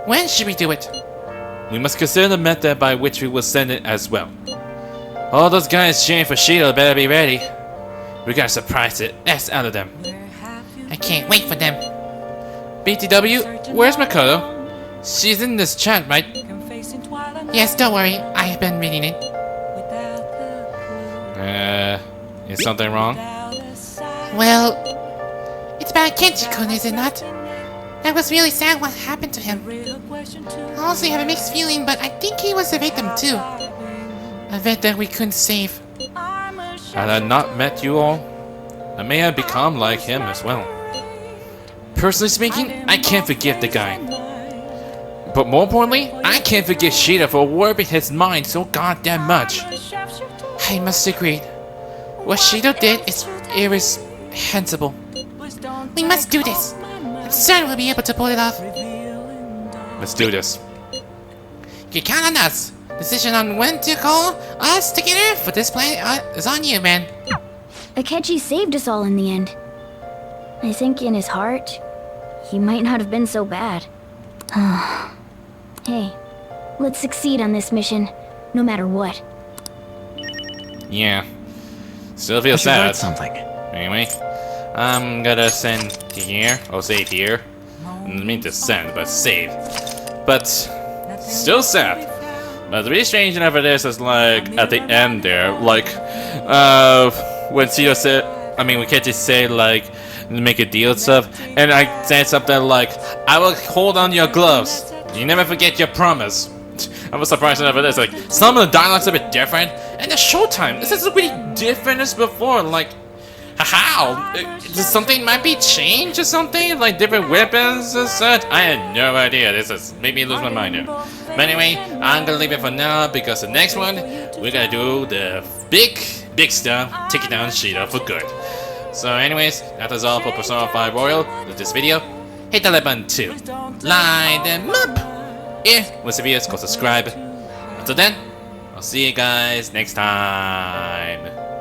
When should we do it? We must consider the method by which we will send it as well. All those guys cheering for Shido better be ready. We gotta surprise the S out of them. I can't wait for them. BTW, where's Makoto? She's in this chat, right? Yes, don't worry. I have been reading it. Is something wrong? Well, it's about Akechi-kun, is it not? That was really sad what happened to him. I also have a mixed feeling, but I think he was a victim too. A victim we couldn't save. Had I not met you all, I may have become like him as well. Personally speaking, I can't forgive the guy. But more importantly, I can't forgive Shido for warping his mind so goddamn much. I must agree. What Shido did is irreprehensible. We must do this. I'm certain we'll be able to pull it off. Let's do this. You count on us. Decision on when to call us together for this planet is on you, man. Akechi saved us all in the end. I think in his heart, he might not have been so bad. Hey, let's succeed on this mission, no matter what. Yeah. Still feel sad. Write something. Anyway, I'm gonna send here. I'll save here. I didn't mean to send, but save. But still sad. But the really strange enough it is like at the end there, like when Shido said, when Akechi said like make a deal and stuff, and I said something like, "I will hold on your gloves. You never forget your promise." I was surprised enough at this. Like some of the dialogue's a bit different, and the showtime this is really different as before. Like, how? Does something might be changed or something? Like different weapons and such? I had no idea. This is made me lose my mind here. But anyway, I'm gonna leave it for now because the next one we're gonna do the big stuff, taking down Shido for good. So anyways, that is all for Persona 5 Royal with this video. Hit the like button too. Line them up! If what's the videos, go subscribe. Until then, I'll see you guys next time.